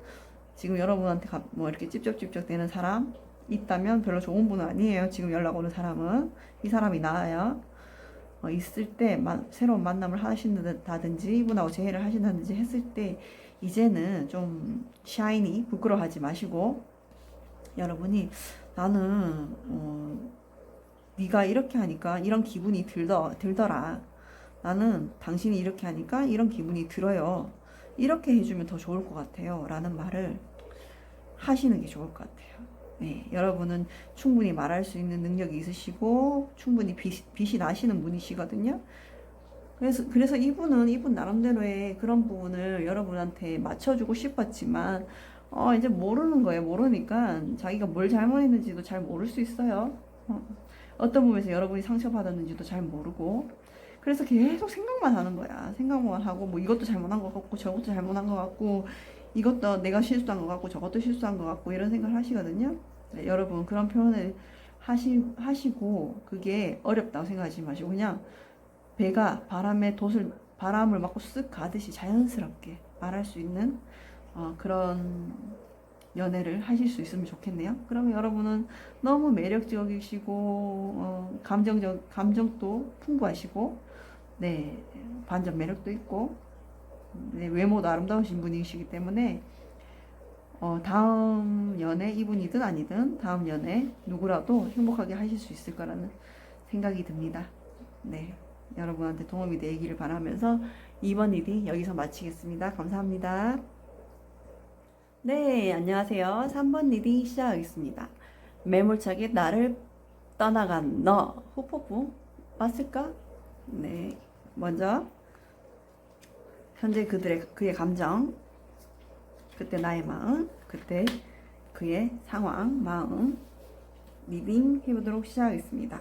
지금 여러분한테 뭐 이렇게 찝쩍찝쩍 되는 사람 있다면 별로 좋은 분은 아니에요. 지금 연락 오는 사람은 이 사람이 나아요. 있을 때 새로운 만남을 하신다든지 이분하고 재회를 하신다든지 했을 때 이제는 좀 샤이니 부끄러워하지 마시고 여러분이 나는 네가 이렇게 하니까 이런 기분이 들더라. 나는 당신이 이렇게 하니까 이런 기분이 들어요. 이렇게 해주면 더 좋을 것 같아요. 라는 말을 하시는 게 좋을 것 같아요. 네, 여러분은 충분히 말할 수 있는 능력이 있으시고 충분히 빛이 나시는 분이시거든요. 그래서 이분 나름대로의 그런 부분을 여러분한테 맞춰주고 싶었지만 이제 모르는 거예요. 모르니까 자기가 뭘 잘못했는지도 잘 모를 수 있어요. 어떤 부분에서 여러분이 상처받았는지도 잘 모르고 그래서 계속 생각만 하는 거야. 생각만 하고 뭐 이것도 잘못한 것 같고 저것도 잘못한 것 같고 이것도 내가 실수한 것 같고 저것도 실수한 것 같고 이런 생각을 하시거든요. 네, 여러분 그런 표현을 하시고 그게 어렵다고 생각하지 마시고 그냥 배가 바람을 맞고 쓱 가듯이 자연스럽게 말할 수 있는 그런 연애를 하실 수 있으면 좋겠네요. 그러면 여러분은 너무 매력적이시고 감정도 풍부하시고 네 반전 매력도 있고 네, 외모도 아름다우신 분이시기 때문에 다음 연애 이분이든 아니든 다음 연애 누구라도 행복하게 하실 수 있을 거라는 생각이 듭니다. 네, 여러분한테 도움이 되기를 바라면서 2번 리딩 여기서 마치겠습니다. 감사합니다. 네, 안녕하세요. 3번 리딩 시작하겠습니다. 매몰차게 나를 떠나간 너 후폭풍 왔을까? 네, 먼저 현재 그의 감정, 그때 나의 마음, 그때 그의 상황, 마음 리딩 해보도록 시작하겠습니다.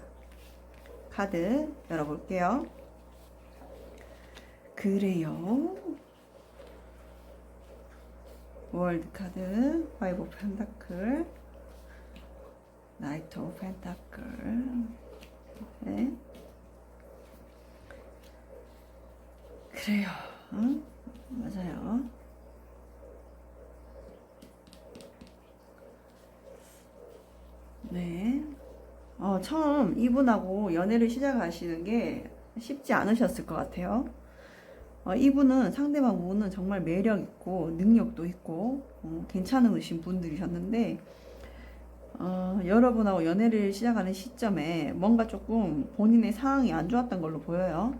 카드 열어볼게요. 그래요. 월드 카드, 파이브 오브 펜타클, 나이트 오브 펜타클. 네. 그래요. 맞아요. 네. 처음 이분하고 연애를 시작하시는 게 쉽지 않으셨을 것 같아요. 이분은 상대방 분은 정말 매력 있고 능력도 있고 괜찮으신 분들이셨는데 여러분하고 연애를 시작하는 시점에 뭔가 조금 본인의 상황이 안 좋았던 걸로 보여요.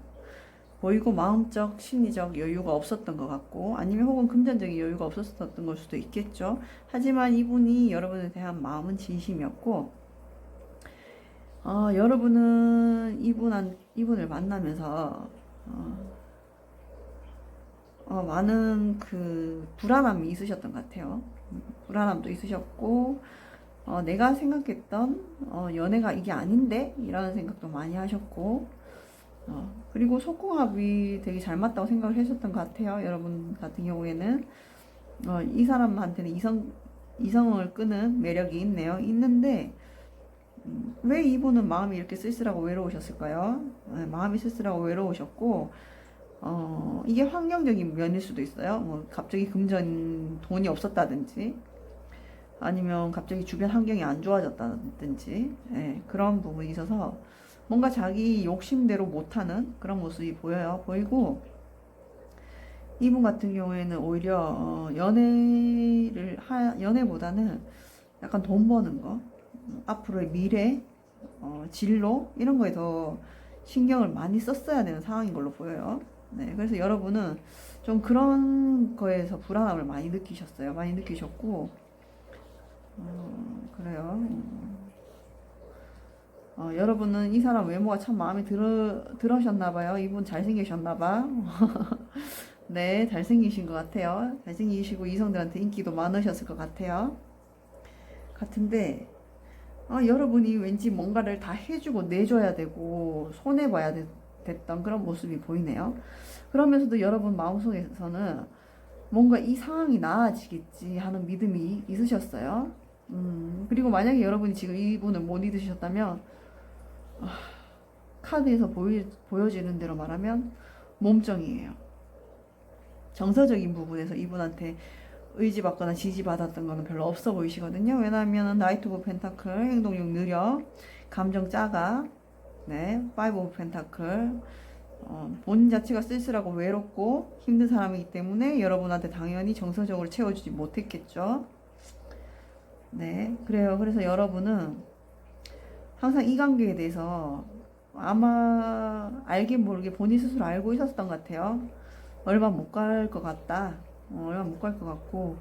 보이고 마음적, 심리적 여유가 없었던 것 같고 아니면 혹은 금전적인 여유가 없었던 걸 수도 있겠죠. 하지만 이분이 여러분에 대한 마음은 진심이었고 여러분은 이분을 만나면서 많은 그 불안함이 있으셨던 것 같아요. 불안함도 있으셨고 내가 생각했던 연애가 이게 아닌데 이라는 생각도 많이 하셨고 그리고 속궁합이 되게 잘 맞다고 생각을 하셨던 것 같아요. 여러분 같은 경우에는 이 사람한테는 이성을 끄는 매력이 있네요. 있는데 왜 이분은 마음이 이렇게 쓸쓸하고 외로우셨을까요? 마음이 쓸쓸하고 외로우셨고 이게 환경적인 면일 수도 있어요. 뭐 갑자기 돈이 없었다든지 아니면 갑자기 주변 환경이 안 좋아졌다든지 그런 부분이 있어서 뭔가 자기 욕심대로 못하는 그런 모습이 보이고 이분 같은 경우에는 오히려 연애보다는 약간 돈 버는 거 앞으로의 미래 진로 이런 거에 더 신경을 많이 썼어야 되는 상황인 걸로 보여요. 네, 그래서 여러분은 좀 그런 거에서 불안함을 많이 느끼셨어요. 많이 느끼셨고 그래요. 여러분은 이 사람 외모가 참 마음에 들으셨나봐요. 이분 잘생기셨나봐. 네, 잘생기신 것 같아요. 잘생기시고 이성들한테 인기도 많으셨을 것 같은데 여러분이 왠지 뭔가를 다 해주고 내줘야 되고 손해봐야 됐던 그런 모습이 보이네요. 그러면서도 여러분 마음속에서는 뭔가 이 상황이 나아지겠지 하는 믿음이 있으셨어요. 그리고 만약에 여러분이 지금 이분을 못 믿으셨다면, 카드에서 보여지는 대로 말하면 몸정이에요. 정서적인 부분에서 이분한테 의지받거나 지지받았던 거는 별로 없어 보이시거든요. 왜냐하면 나이트 오브 펜타클, 행동력 느려, 감정 작아, 네, 파이브 오브 펜타클, 본인 자체가 쓸쓸하고 외롭고 힘든 사람이기 때문에 여러분한테 당연히 정서적으로 채워주지 못했겠죠. 네, 그래요. 그래서 여러분은 항상 이 관계에 대해서 아마 알게 모르게 본인 스스로 알고 있었던 것 같아요. 얼마 못 갈 것 같다. 얼마 못 갈 것 같고,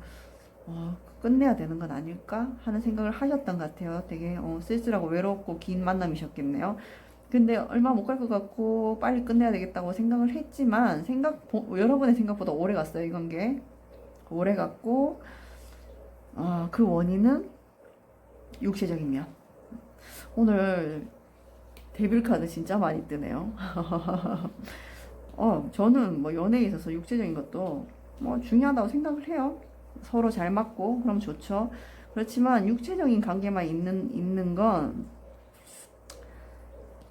끝내야 되는 건 아닐까 하는 생각을 하셨던 것 같아요. 되게 쓸쓸하고 외롭고 긴 만남이셨겠네요. 근데 얼마 못 갈 것 같고 빨리 끝내야 되겠다고 생각을 했지만 여러분의 생각보다 오래 갔어요. 이 관계 오래 갔고, 그 원인은 육체적인 면. 오늘 데빌 카드 진짜 많이 뜨네요. 저는 뭐 연애에 있어서 육체적인 것도 뭐 중요하다고 생각을 해요. 서로 잘 맞고 그럼 좋죠. 그렇지만 육체적인 관계만 있는 건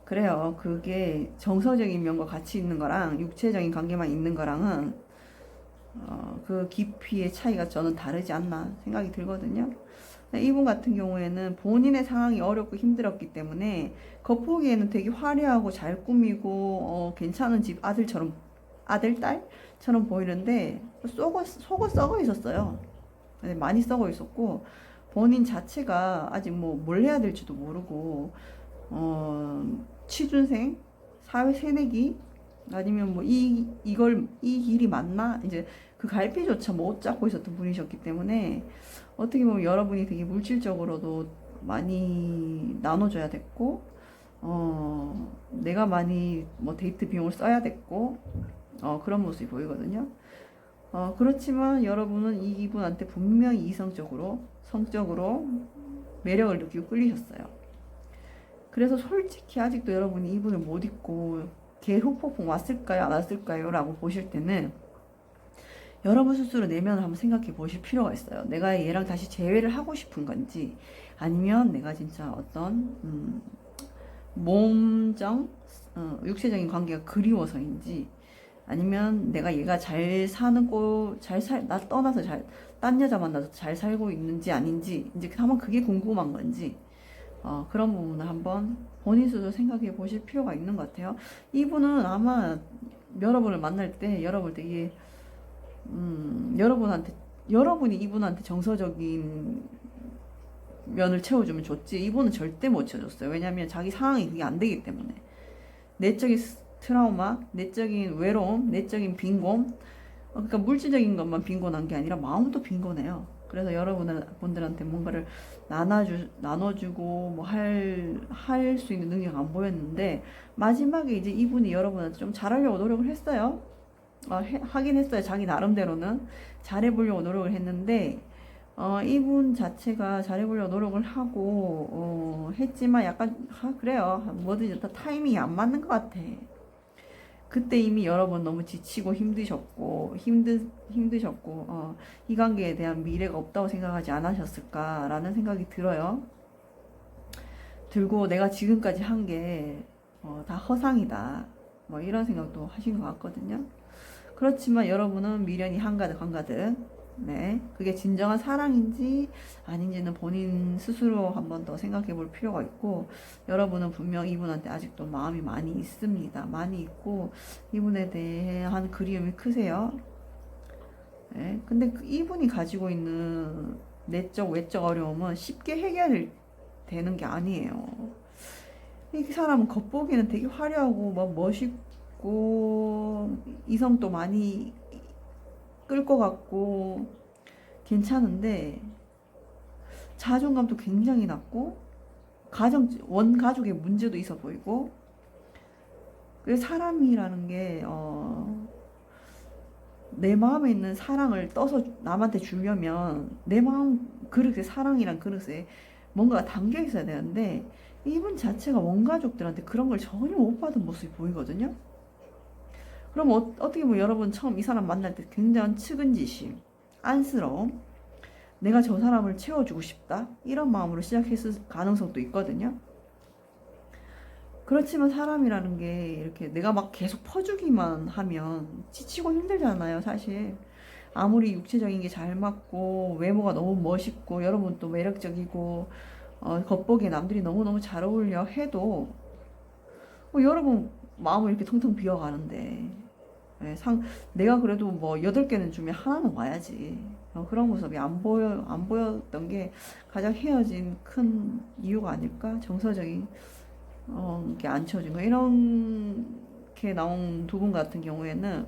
그래요. 그게 정서적인 면과 같이 있는 거랑 육체적인 관계만 있는 거랑은 그 깊이의 차이가 저는 다르지 않나 생각이 들거든요. 이분 같은 경우에는 본인의 상황이 어렵고 힘들었기 때문에 겉보기에는 되게 화려하고 잘 꾸미고 괜찮은 집 아들처럼 아들 딸처럼 보이는데 속은 썩어 있었어요. 많이 썩어 있었고 본인 자체가 아직 뭐 뭘 해야 될지도 모르고 취준생 사회 새내기 아니면 뭐 이 길이 맞나 이제 그 갈피조차 못 잡고 있었던 분이셨기 때문에 어떻게 보면 여러분이 되게 물질적으로도 많이 나눠줘야 됐고, 내가 많이 뭐 데이트 비용을 써야 됐고, 그런 모습이 보이거든요. 그렇지만 여러분은 이분한테 분명히 이성적으로, 성적으로 매력을 느끼고 끌리셨어요. 그래서 솔직히 아직도 여러분이 이분을 못 잊고 걔 후폭풍 왔을까요? 안 왔을까요? 라고 보실 때는 여러분 스스로 내면을 한번 생각해 보실 필요가 있어요. 내가 얘랑 다시 재회를 하고 싶은 건지 아니면 내가 진짜 어떤 몸정 육체적인 관계가 그리워서인지 아니면 내가 얘가 잘 사는 나 떠나서 딴 여자 만나서 잘 살고 있는지 아닌지 이제 한번 그게 궁금한 건지 그런 부분을 한번 본인 스스로 생각해 보실 필요가 있는 것 같아요. 이분은 아마 여러분을 만날 때 여러분 되게 여러분이 이분한테 정서적인 면을 채워주면 좋지, 이분은 절대 못 채워줬어요. 왜냐면 자기 상황이 그게 안 되기 때문에. 내적인 트라우마, 내적인 외로움, 내적인 빈곤, 그러니까 물질적인 것만 빈곤한 게 아니라 마음도 빈곤해요. 그래서 여러분들한테 뭔가를 나눠주고 뭐 할 수 있는 능력이 안 보였는데 마지막에 이제 이분이 여러분한테 좀 잘하려고 노력을 했어요. 하긴 했어요. 자기 나름대로는 잘해보려고 노력을 했는데 이분 자체가 잘해보려고 노력을 하고 했지만 약간 그래요. 뭐든지 다 타이밍이 안 맞는 것 같아. 그때 이미 여러분 너무 지치고 힘드셨고 이 관계에 대한 미래가 없다고 생각하지 않으셨을까라는 생각이 들어요. 들고 내가 지금까지 한 게 다 허상이다. 뭐 이런 생각도 하신 것 같거든요. 그렇지만 여러분은 미련이 한가득. 네, 그게 진정한 사랑인지 아닌지는 본인 스스로 한번 더 생각해 볼 필요가 있고, 여러분은 분명 이분한테 아직도 마음이 많이 있습니다. 많이 있고, 이분에 대한 그리움이 크세요. 네, 근데 이분이 가지고 있는 내적, 외적 어려움은 쉽게 해결되는 게 아니에요. 이 사람은 겉보기에는 되게 화려하고, 막 멋있고, 이성도 많이 끌 것 같고 괜찮은데 자존감도 굉장히 낮고 원가족의 문제도 있어 보이고 그래서 사람이라는 게 내 마음에 있는 사랑을 떠서 남한테 주려면 내 마음 그릇에 사랑이란 그릇에 뭔가가 담겨 있어야 되는데 이분 자체가 원가족들한테 그런 걸 전혀 못 받은 모습이 보이거든요. 그럼 어떻게 보면 여러분 처음 이 사람 만날 때 굉장한 측은지심, 안쓰러움, 내가 저 사람을 채워주고 싶다 이런 마음으로 시작했을 가능성도 있거든요. 그렇지만 사람이라는 게 이렇게 내가 막 계속 퍼주기만 하면 지치고 힘들잖아요, 사실. 아무리 육체적인 게 잘 맞고 외모가 너무 멋있고 여러분 또 매력적이고 겉보기에 남들이 너무너무 잘 어울려 해도 여러분 마음을 이렇게 텅텅 비워가는데 예, 내가 그래도 뭐 8개는 주면 하나는 와야지. 그런 모습이 안 보였던 게 가장 헤어진 큰 이유가 아닐까? 정서적인, 게 안 채워진 거. 이렇게 나온 두 분 같은 경우에는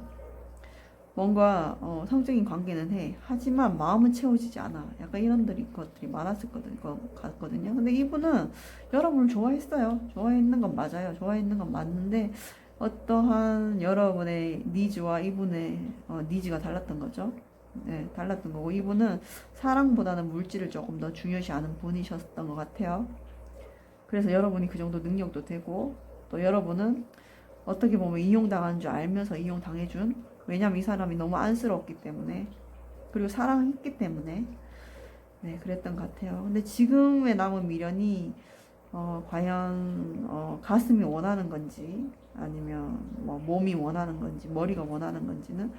뭔가, 성적인 관계는 해. 하지만 마음은 채워지지 않아. 약간 이런 것들이 많았을 것 같거든요. 근데 이분은 여러분을 좋아했어요. 좋아했는 건 맞아요. 좋아했는 건 맞는데, 어떠한 여러분의 니즈와 이분의 니즈가 달랐던 거죠. 네, 달랐던 거고 이분은 사랑보다는 물질을 조금 더 중요시하는 분이셨던 것 같아요. 그래서 여러분이 그 정도 능력도 되고 또 여러분은 어떻게 보면 이용당한 줄 알면서 이용당해준, 왜냐면 이 사람이 너무 안쓰럽기 때문에 그리고 사랑했기 때문에 네 그랬던 것 같아요. 근데 지금의 남은 미련이 과연 가슴이 원하는 건지 아니면 뭐 몸이 원하는 건지 머리가 원하는 건지는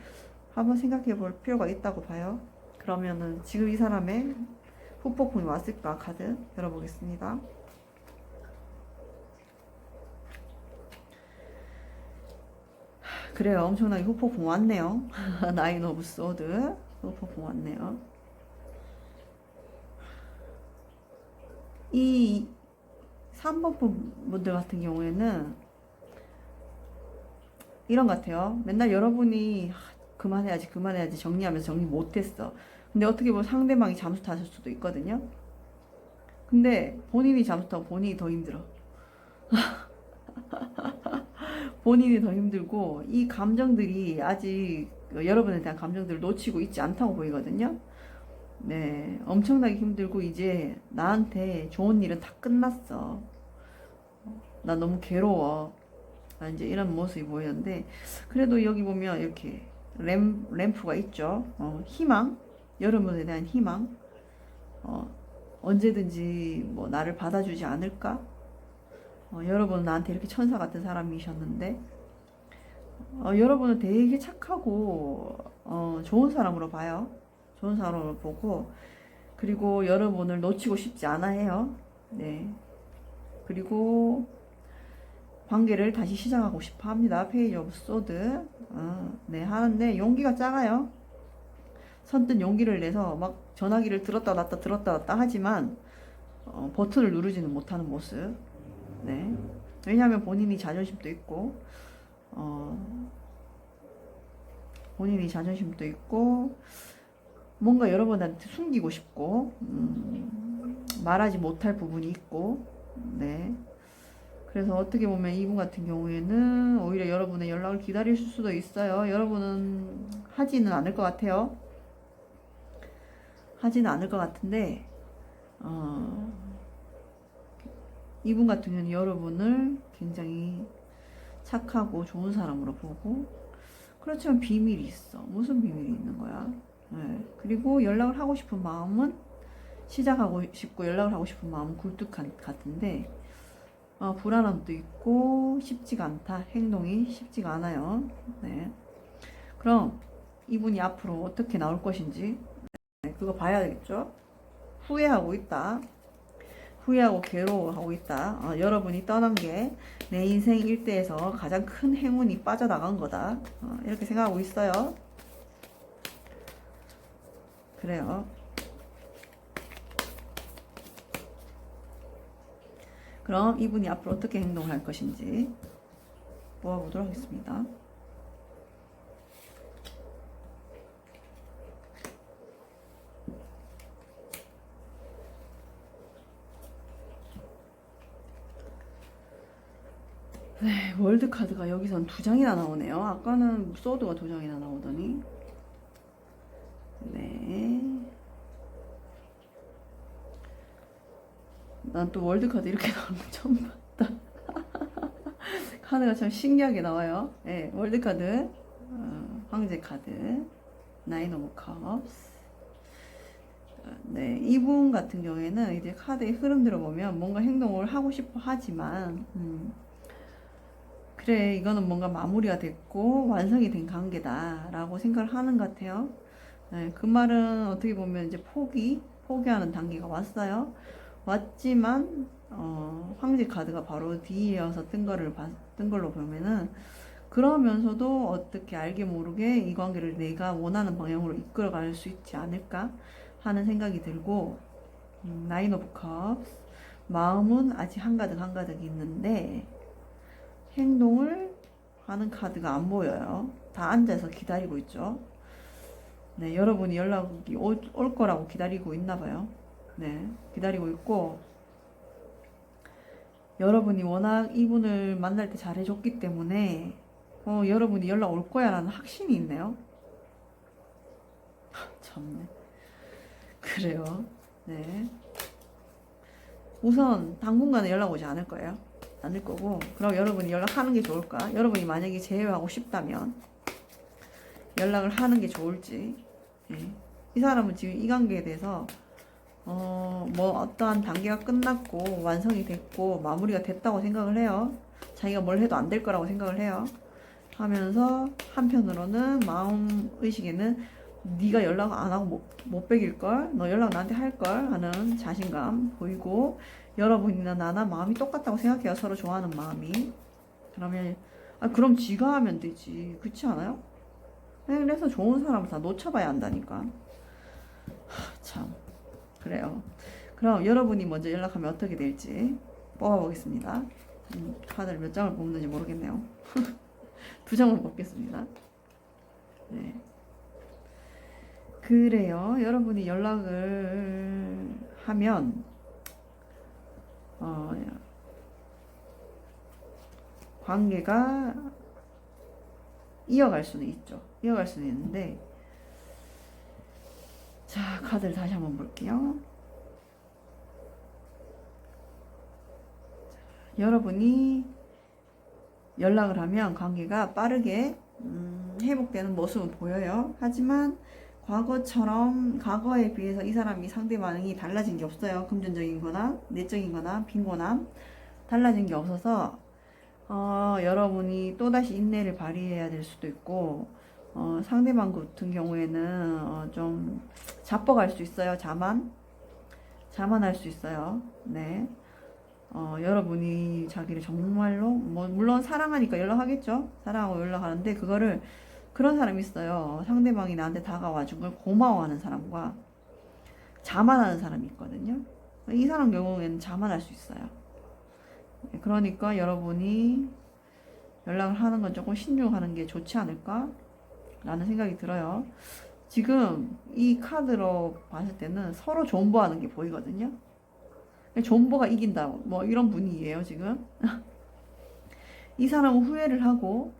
한번 생각해 볼 필요가 있다고 봐요. 그러면은 지금 이 사람의 후폭풍이 왔을까 카드 열어보겠습니다. 그래요. 엄청나게 후폭풍 왔네요. 나인 오브 소드 후폭풍 왔네요. 이 3번 분들 같은 경우에는 이런 것 같아요. 맨날 여러분이 그만해야지 정리하면서 정리 못했어. 근데 어떻게 보면 상대방이 잠수 타실 수도 있거든요. 근데 본인이 잠수 타고 본인이 더 힘들어. 본인이 더 힘들고 이 감정들이 아직 여러분에 대한 감정들을 놓치고 있지 않다고 보이거든요. 네, 엄청나게 힘들고 이제 나한테 좋은 일은 다 끝났어. 나 너무 괴로워. 이제 이런 모습이 보이는데 그래도 여기 보면 이렇게 램프가 있죠. 희망, 여러분에 대한 희망. 언제든지 뭐 나를 받아주지 않을까? 여러분은 나한테 이렇게 천사 같은 사람이셨는데 여러분은 되게 착하고 좋은 사람으로 봐요. 좋은 사람으로 보고 그리고 여러분을 놓치고 싶지 않아 해요. 네. 그리고 관계를 다시 시작하고 싶어 합니다. 페이지 오브 소드. 네, 하는데 용기가 작아요. 선뜻 용기를 내서 막 전화기를 들었다 놨다 하지만 버튼을 누르지는 못하는 모습. 네. 왜냐하면 본인이 자존심도 있고 본인이 자존심도 있고 뭔가 여러분한테 숨기고 싶고 말하지 못할 부분이 있고 네. 그래서 어떻게 보면 이분 같은 경우에는 오히려 여러분의 연락을 기다릴 수도 있어요. 여러분은 하지는 않을 것 같아요. 하지는 않을 것 같은데 이분 같은 경우는 여러분을 굉장히 착하고 좋은 사람으로 보고 그렇지만 비밀이 있어. 무슨 비밀이 있는 거야? 네. 그리고 연락을 하고 싶은 마음은 시작하고 싶고 연락을 하고 싶은 마음은 굴뚝한 같은데 불안함도 있고 쉽지가 않다. 행동이 쉽지가 않아요. 네. 그럼 이분이 앞으로 어떻게 나올 것인지 네, 그거 봐야 되겠죠. 후회하고 있다. 후회하고 괴로워하고 있다. 여러분이 떠난 게 내 인생 일대에서 가장 큰 행운이 빠져나간 거다. 이렇게 생각하고 있어요. 그래요. 그럼 이분이 앞으로 어떻게 행동을 할 것인지 모아보도록 하겠습니다. 네, 월드카드가 여기선 2장이나 나오네요. 아까는 소드가 2장이나 나오더니 네. 난 또 월드카드 이렇게 나오는 거 처음 봤다. 카드가 참 신기하게 나와요. 네, 월드 카드, 황제 카드, 나인 오브 컵스. 네, 이분 같은 경우에는 이제 카드의 흐름들을 보면 뭔가 행동을 하고 싶어 하지만, 그래, 이거는 뭔가 마무리가 됐고 완성이 된 관계다라고 생각을 하는 것 같아요. 네, 그 말은 어떻게 보면 이제 포기하는 단계가 왔어요. 왔지만, 황제 카드가 바로 뒤이어서 뜬 걸로 보면은, 그러면서도 어떻게 알게 모르게 이 관계를 내가 원하는 방향으로 이끌어갈 수 있지 않을까 하는 생각이 들고, 나인 오브 컵스. 마음은 아직 한가득 있는데, 행동을 하는 카드가 안 보여요. 다 앉아서 기다리고 있죠. 네, 여러분이 연락이 올 거라고 기다리고 있나 봐요. 네, 기다리고 있고, 여러분이 워낙 이분을 만날 때 잘해줬기 때문에, 여러분이 연락 올 거야 라는 확신이 있네요. 참네. 그래요. 네. 우선 당분간은 연락 오지 않을 거예요. 않을 거고, 그럼 여러분이 연락하는 게 좋을까? 여러분이 만약에 제외하고 싶다면 연락을 하는 게 좋을지. 예. 이 사람은 지금 이 관계에 대해서 뭐 어떠한 단계가 끝났고 완성이 됐고 마무리가 됐다고 생각을 해요. 자기가 뭘 해도 안 될 거라고 생각을 해요. 하면서 한편으로는 마음 의식에는 네가 연락 안 하고 못 빼길걸, 너 연락 나한테 할걸 하는 자신감 보이고, 여러분이나 나나 마음이 똑같다고 생각해요. 서로 좋아하는 마음이. 그러면 그럼 지가 하면 되지, 그렇지 않아요? 그래서 좋은 사람을 다 놓쳐봐야 한다니까. 참 그래요. 그럼 여러분이 먼저 연락하면 어떻게 될지 뽑아보겠습니다. 카드를 몇 장을 뽑는지 모르겠네요. 두 장만 뽑겠습니다. 네. 그래요. 여러분이 연락을 하면 관계가 이어갈 수는 있죠. 이어갈 수는 있는데, 자, 카드를 다시 한번 볼게요. 여러분이 연락을 하면 관계가 빠르게 회복되는 모습은 보여요. 하지만 과거에 비해서 이 사람이 상대방이 달라진 게 없어요. 금전적인 거나 내적인 거나 빈곤함 달라진 게 없어서 여러분이 또다시 인내를 발휘해야 될 수도 있고, 상대방 같은 경우에는 좀 자뻑할 수 있어요. 자만할 수 있어요. 네. 여러분이 자기를 정말로, 물론 사랑하니까 연락하겠죠. 사랑하고 연락하는데, 그런 사람이 있어요. 상대방이 나한테 다가와준 걸 고마워하는 사람과 자만하는 사람이 있거든요. 이 사람 경우에는 자만할 수 있어요. 그러니까 여러분이 연락을 하는 건 조금 신중하는 게 좋지 않을까 라는 생각이 들어요. 지금 이 카드로 봤을 때는 서로 존버하는 게 보이거든요. 존버가 이긴다, 뭐 이런 분위기예요 지금. 이 사람은 후회를 하고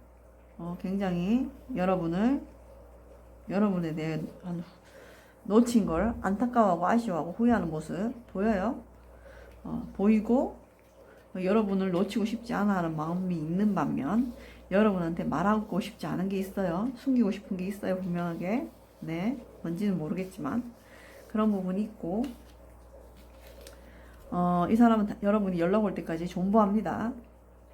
굉장히 여러분에 대해 놓친 걸 안타까워하고 아쉬워하고 후회하는 모습 보여요. 보이고, 여러분을 놓치고 싶지 않아 하는 마음이 있는 반면, 여러분한테 말하고 싶지 않은 게 있어요. 숨기고 싶은 게 있어요, 분명하게. 네, 뭔지는 모르겠지만 그런 부분이 있고, 이 사람은 여러분이 연락 올 때까지 존버합니다.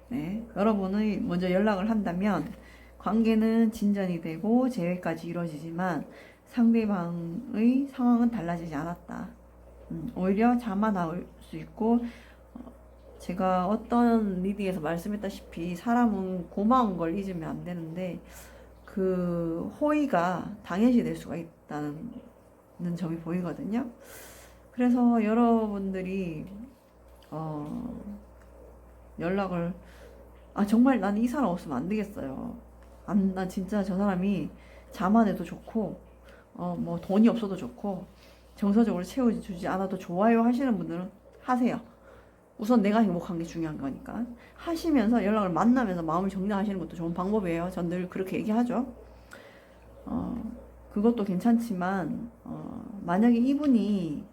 네, 여러분이 먼저 연락을 한다면 관계는 진전이 되고 재회까지 이루어지지만 상대방의 상황은 달라지지 않았다. 오히려 자만할 수 있고, 제가 어떤 리딩에서 말씀했다시피 사람은 고마운 걸 잊으면 안 되는데, 그 호의가 당연시 될 수가 있다는 점이 보이거든요. 그래서 여러분들이 연락을, 정말 난 이 사람 없으면 안 되겠어요. 난 진짜 저 사람이 자만해도 좋고, 뭐 돈이 없어도 좋고, 정서적으로 채워주지 않아도 좋아요 하시는 분들은 하세요. 우선 내가 행복한 게 중요한 거니까. 하시면서 연락을 만나면서 마음을 정리하시는 것도 좋은 방법이에요. 전 늘 그렇게 얘기하죠. 그것도 괜찮지만, 만약에 이분이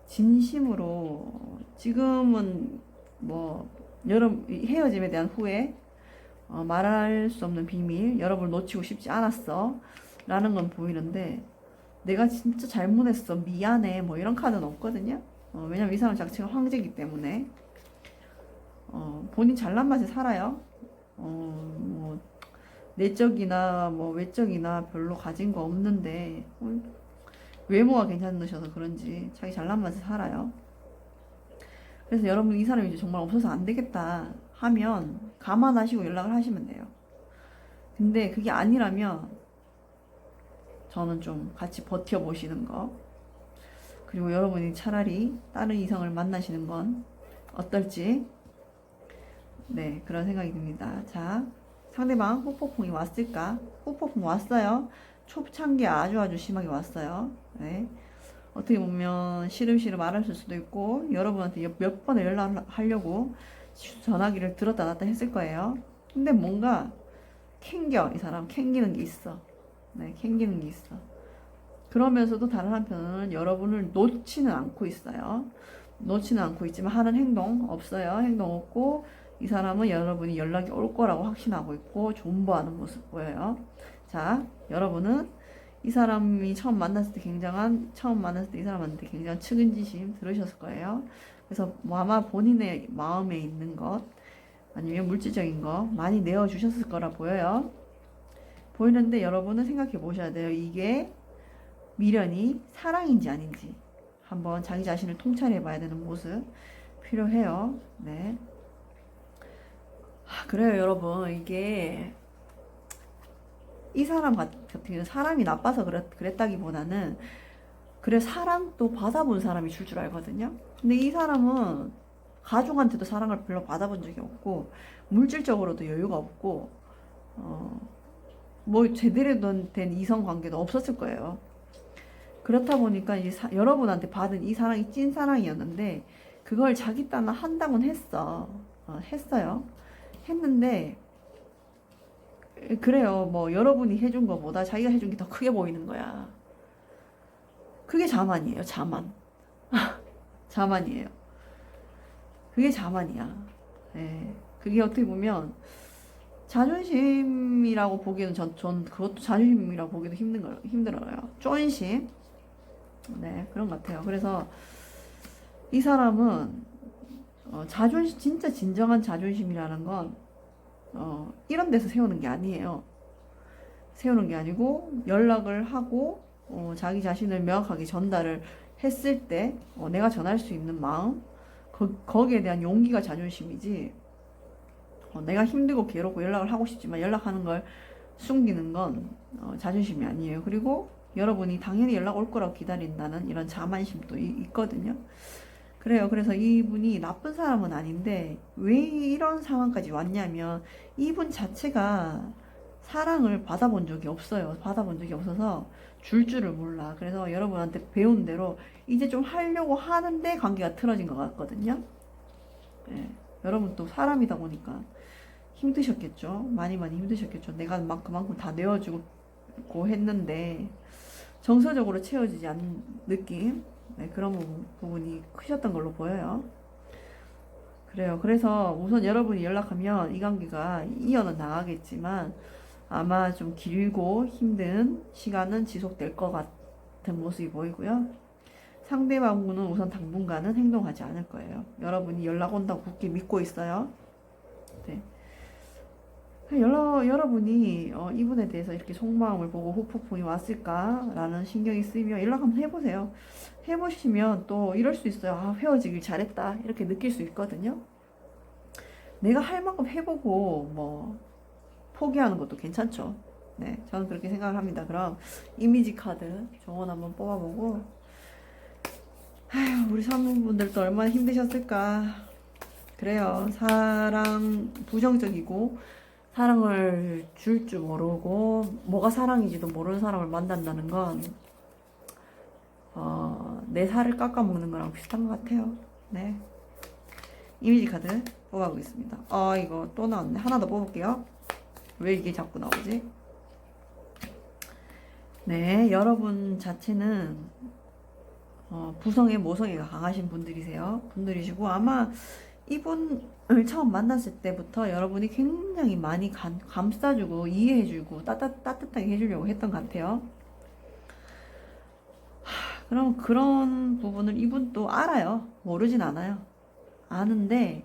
진심으로 지금은 뭐 헤어짐에 대한 후회, 말할 수 없는 비밀, 여러분을 놓치고 싶지 않았어 라는 건 보이는데, 내가 진짜 잘못했어, 미안해, 뭐 이런 카드는 없거든요. 왜냐면 이 사람 자체가 황제이기 때문에 본인 잘난 맛에 살아요. 뭐 내적이나 뭐 외적이나 별로 가진 거 없는데 외모가 괜찮으셔서 그런지 자기 잘난 맛에 살아요. 그래서 여러분 이 사람이 이제 정말 없어서 안 되겠다 하면 감안하시고 연락을 하시면 돼요. 근데 그게 아니라면 저는 좀 같이 버텨보시는 거, 그리고 여러분이 차라리 다른 이성을 만나시는 건 어떨지, 네, 그런 생각이 듭니다. 자, 상대방 후폭풍이 왔을까? 후폭풍 왔어요. 초창기에 아주 심하게 왔어요. 네. 어떻게 보면 시름시름 알았을 수도 있고, 여러분한테 몇 번을 연락을 하려고 전화기를 들었다 놨다 했을 거예요. 근데 뭔가 캥겨, 이 사람 캥기는 게 있어. 네, 캥기는 게 있어. 그러면서도 다른 한편은 여러분을 놓지는 않고 있어요. 놓지는 않고 있지만 하는 행동 없어요. 행동 없고, 이 사람은 여러분이 연락이 올 거라고 확신하고 있고 존버하는 모습 보여요. 자, 여러분은 이 사람이 처음 만났을 때 이 사람한테 굉장한 측은지심 들으셨을 거예요. 그래서 뭐 아마 본인의 마음에 있는 것 아니면 물질적인 거 많이 내어주셨을 거라 보여요. 보이는데 여러분은 생각해 보셔야 돼요. 이게 미련이 사랑인지 아닌지 한번 자기 자신을 통찰해 봐야 되는 모습 필요해요. 네. 그래요, 여러분. 이게 이 사람 같은 경우는 사람이 나빠서 그랬다기보다는, 그래, 사랑도 받아본 사람이 줄 알거든요. 근데 이 사람은 가족한테도 사랑을 별로 받아본 적이 없고, 물질적으로도 여유가 없고, 뭐 제대로 된 이성 관계도 없었을 거예요. 그렇다 보니까 여러분한테 받은 이 사랑이 찐 사랑이었는데, 그걸 자기 딴 한다고는 했어요. 했는데, 그래요. 뭐 여러분이 해준 거보다 자기가 해준 게 더 크게 보이는 거야. 그게 자만이에요. 자만. 자만이에요. 그게 자만이야. 예. 그게 어떻게 보면 자존심이라고 보기에는 전 그것도 자존심이라고 보기도 힘들어요. 쫀심. 네, 그런 것 같아요. 그래서 이 사람은 자존심, 진짜 진정한 자존심이라는 건 이런 데서 세우는 게 아니에요. 세우는 게 아니고 연락을 하고 자기 자신을 명확하게 전달을 했을 때 내가 전할 수 있는 마음, 거기에 대한 용기가 자존심이지, 내가 힘들고 괴롭고 연락을 하고 싶지만 연락하는 걸 숨기는 건 자존심이 아니에요. 그리고 여러분이 당연히 연락 올 거라고 기다린다는 이런 자만심도 있거든요. 그래요. 그래서 이분이 나쁜 사람은 아닌데 왜 이런 상황까지 왔냐면, 이분 자체가 사랑을 받아본 적이 없어요. 받아본 적이 없어서 줄을 몰라. 그래서 여러분한테 배운 대로 이제 좀 하려고 하는데 관계가 틀어진 것 같거든요. 네. 여러분 또 사람이다 보니까 힘드셨겠죠. 많이 힘드셨겠죠. 내가 막 그만큼 다 내어주고 했는데 정서적으로 채워지지 않는 느낌. 네, 그런 부분이 크셨던 걸로 보여요. 그래요. 그래서 우선 여러분이 연락하면 이 관계가 이어는 나가겠지만 아마 좀 길고 힘든 시간은 지속될 것 같은 모습이 보이고요. 상대방분은 우선 당분간은 행동하지 않을 거예요. 여러분이 연락 온다고 굳게 믿고 있어요. 네. 여러분이 이분에 대해서 이렇게 속마음을 보고 후폭풍이 왔을까라는 신경이 쓰이면 연락 한번 해보세요. 해보시면 또 이럴 수 있어요. 아, 헤어지길 잘했다 이렇게 느낄 수 있거든요. 내가 할 만큼 해보고 뭐 포기하는 것도 괜찮죠. 네, 저는 그렇게 생각을 합니다. 그럼 이미지 카드 정원 한번 뽑아보고, 아휴, 우리 사모분들도 얼마나 힘드셨을까. 그래요. 사랑 부정적이고 사랑을 줄 줄 모르고 뭐가 사랑인지도 모르는 사람을 만난다는 건 내 살을 깎아먹는 거랑 비슷한 것 같아요. 네, 이미지 카드 뽑아보겠습니다. 이거 또 나왔네. 하나 더 뽑을게요. 왜 이게 자꾸 나오지? 네, 여러분 자체는 부성애 모성애가 강하신 분들이시고 아마 이분을 처음 만났을 때부터 여러분이 굉장히 많이 감싸주고 이해해주고 따뜻하게 해주려고 했던 것 같아요. 그럼 그런 부분을 이분도 알아요. 모르진 않아요. 아는데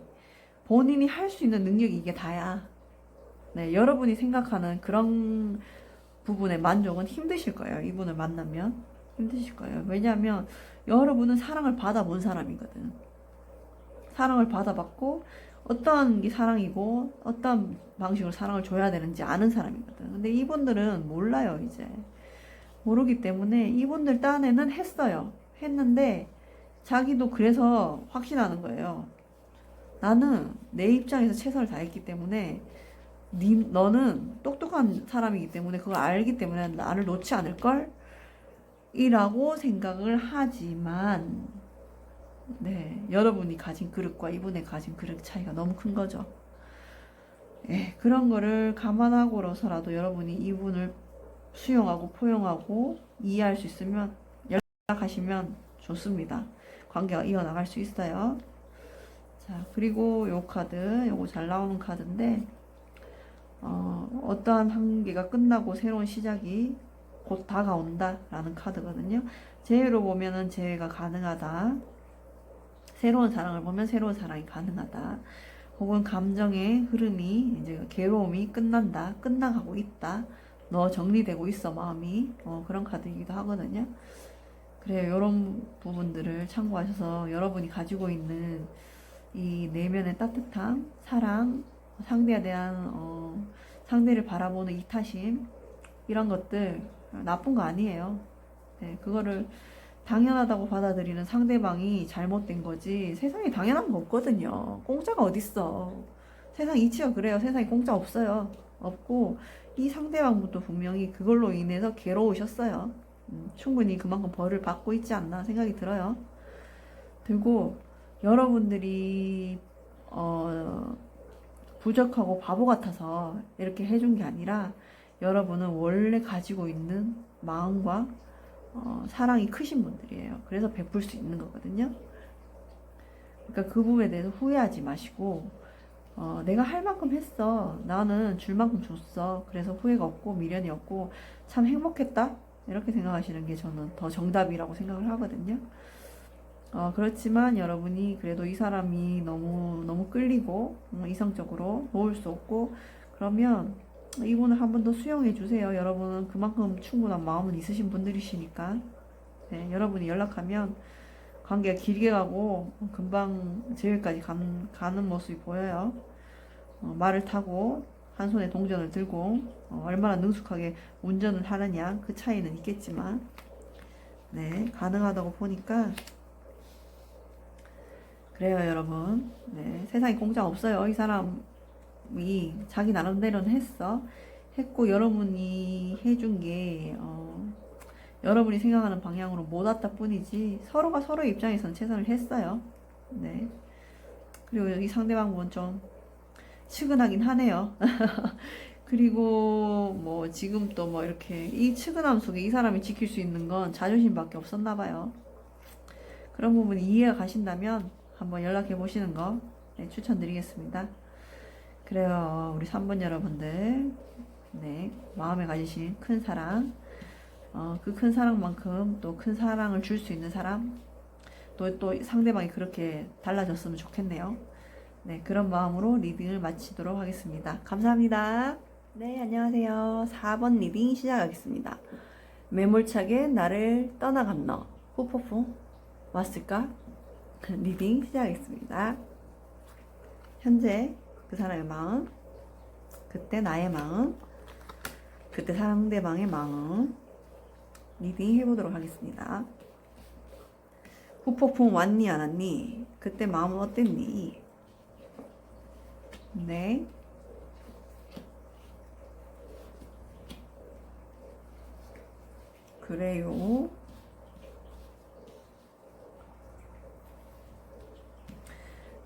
본인이 할 수 있는 능력이 이게 다야. 네, 여러분이 생각하는 그런 부분의 만족은 힘드실 거예요. 이분을 만나면 힘드실 거예요. 왜냐하면 여러분은 사랑을 받아본 사람이거든. 사랑을 받아봤고 어떤 게 사랑이고 어떤 방식으로 사랑을 줘야 되는지 아는 사람이거든. 근데 이분들은 몰라요. 이제 모르기 때문에 이분들 딴에는 했어요. 했는데 자기도 그래서 확신하는 거예요. 나는 내 입장에서 최선을 다했기 때문에 너는 똑똑한 사람이기 때문에 그걸 알기 때문에 나를 놓지 않을걸? 이라고 생각을 하지만 네, 여러분이 가진 그릇과 이분의 가진 그릇 차이가 너무 큰 거죠. 예, 그런 거를 감안하고서라도 여러분이 이분을 수용하고 포용하고 이해할 수 있으면 연락하시면 좋습니다. 관계가 이어나갈 수 있어요. 자, 그리고 요 카드, 요거 잘 나오는 카드인데 어떠한 한계가 끝나고 새로운 시작이 곧 다가온다 라는 카드거든요. 재해로 보면은 재해가 가능하다. 새로운 사랑을 보면 새로운 사랑이 가능하다. 혹은 감정의 흐름이 이제 괴로움이 끝난다. 끝나가고 있다. 너 정리되고 있어 마음이. 그런 카드이기도 하거든요. 그래요. 이런 부분들을 참고하셔서 여러분이 가지고 있는 이 내면의 따뜻함, 사랑, 상대에 대한 상대를 바라보는 이타심 이런 것들 나쁜 거 아니에요. 네, 그거를 당연하다고 받아들이는 상대방이 잘못된 거지 세상에 당연한 거 없거든요. 공짜가 어딨어. 세상 이치가 그래요. 세상에 공짜 없어요. 없고 이 상대방분도 분명히 그걸로 인해서 괴로우셨어요. 충분히 그만큼 벌을 받고 있지 않나 생각이 들어요. 들고 여러분들이 부족하고 바보 같아서 이렇게 해준 게 아니라 여러분은 원래 가지고 있는 마음과 사랑이 크신 분들이에요. 그래서 베풀 수 있는 거거든요. 그러니까 그 부분에 대해서 후회하지 마시고 내가 할 만큼 했어. 나는 줄 만큼 줬어. 그래서 후회가 없고 미련이 없고 참 행복했다. 이렇게 생각하시는 게 저는 더 정답이라고 생각을 하거든요. 그렇지만 여러분이 그래도 이 사람이 너무 끌리고 이성적으로 놓을 수 없고 그러면 이분을 한 번 더 수용해 주세요. 여러분은 그만큼 충분한 마음은 있으신 분들이시니까. 네, 여러분이 연락하면 관계가 길게 가고 금방 제외까지 가는 모습이 보여요. 말을 타고 한 손에 동전을 들고 얼마나 능숙하게 운전을 하느냐 그 차이는 있겠지만 네, 가능하다고 보니까 그래요, 여러분. 네, 세상에 공짜 없어요. 이 사람이 자기 나름대로는 했고 여러분이 해준 게 여러분이 생각하는 방향으로 못 왔다 뿐이지 서로가 서로의 입장에서는 최선을 했어요. 네. 그리고 여기 상대방분 좀 측은하긴 하네요. 그리고 뭐 지금 또 뭐 이렇게 이 측은함 속에 이 사람이 지킬 수 있는 건 자존심밖에 없었나 봐요. 그런 부분이 이해가 가신다면 한번 연락해 보시는 거 네, 추천드리겠습니다. 그래요, 우리 3번 여러분들. 네, 마음에 가지신 큰 사랑, 그 큰 사랑만큼 또 큰 사랑을 줄 수 있는 사람, 또 상대방이 그렇게 달라졌으면 좋겠네요. 네, 그런 마음으로 리딩을 마치도록 하겠습니다. 감사합니다. 네, 안녕하세요. 4번 리딩 시작하겠습니다. 매몰차게 나를 떠나간 너, 후폭풍 왔을까? 리딩 시작하겠습니다. 현재 그 사람의 마음, 그때 나의 마음, 그때 상대방의 마음 리딩 해보도록 하겠습니다. 후폭풍 왔니 안 왔니? 그때 마음은 어땠니? 네. 그래요.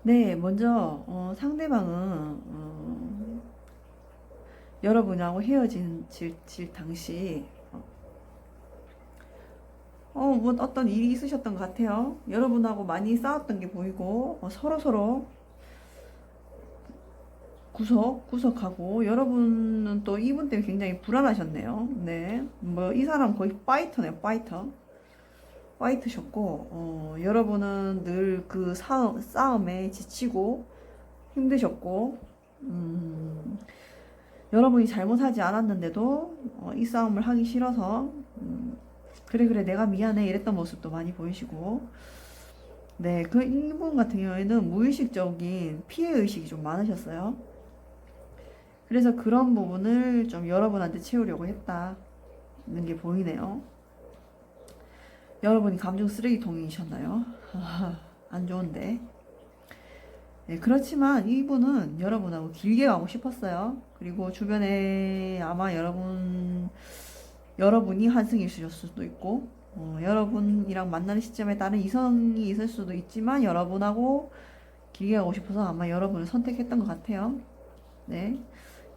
네, 먼저 상대방은 여러분하고 헤어진 질 당시 어떤 일이 있으셨던 것 같아요. 여러분하고 많이 싸웠던 게 보이고 서로서로 구석하고, 여러분은 또 이분 때문에 굉장히 불안하셨네요. 네. 뭐, 이 사람 거의 파이터네요, 파이터. 파이트셨고, 여러분은 늘 그 싸움에 지치고 힘드셨고, 여러분이 잘못하지 않았는데도, 이 싸움을 하기 싫어서, 그래, 내가 미안해, 이랬던 모습도 많이 보이시고, 네, 그 이분 같은 경우에는 무의식적인 피해의식이 좀 많으셨어요. 그래서 그런 부분을 좀 여러분한테 채우려고 했다는 게 보이네요. 여러분이 감정 쓰레기통이셨나요? 안 좋은데. 네, 그렇지만 이분은 여러분하고 길게 가고 싶었어요. 그리고 주변에 아마 여러분이 한승이실 수도 있고, 여러분이랑 만나는 시점에 다른 이성이 있을 수도 있지만, 여러분하고 길게 가고 싶어서 아마 여러분을 선택했던 것 같아요. 네.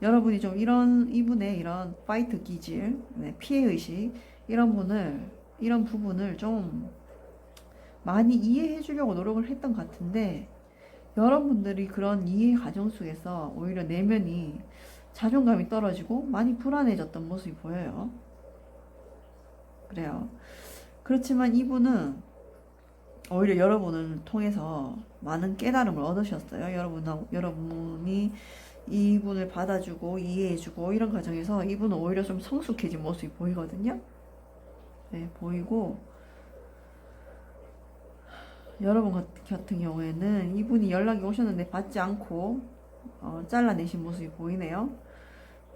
여러분이 좀 이분의 이런 파이트 기질, 네, 피해의식, 이런 부분을 좀 많이 이해해 주려고 노력을 했던 것 같은데, 여러분들이 그런 이해 과정 속에서 오히려 내면이 자존감이 떨어지고 많이 불안해졌던 모습이 보여요. 그래요. 그렇지만 이분은 오히려 여러분을 통해서 많은 깨달음을 얻으셨어요. 여러분이 이분을 받아주고 이해해주고 이런 과정에서 이분은 오히려 좀 성숙해진 모습이 보이거든요. 네, 보이고, 여러분 같은 경우에는 이분이 연락이 오셨는데 받지 않고 잘라내신 모습이 보이네요.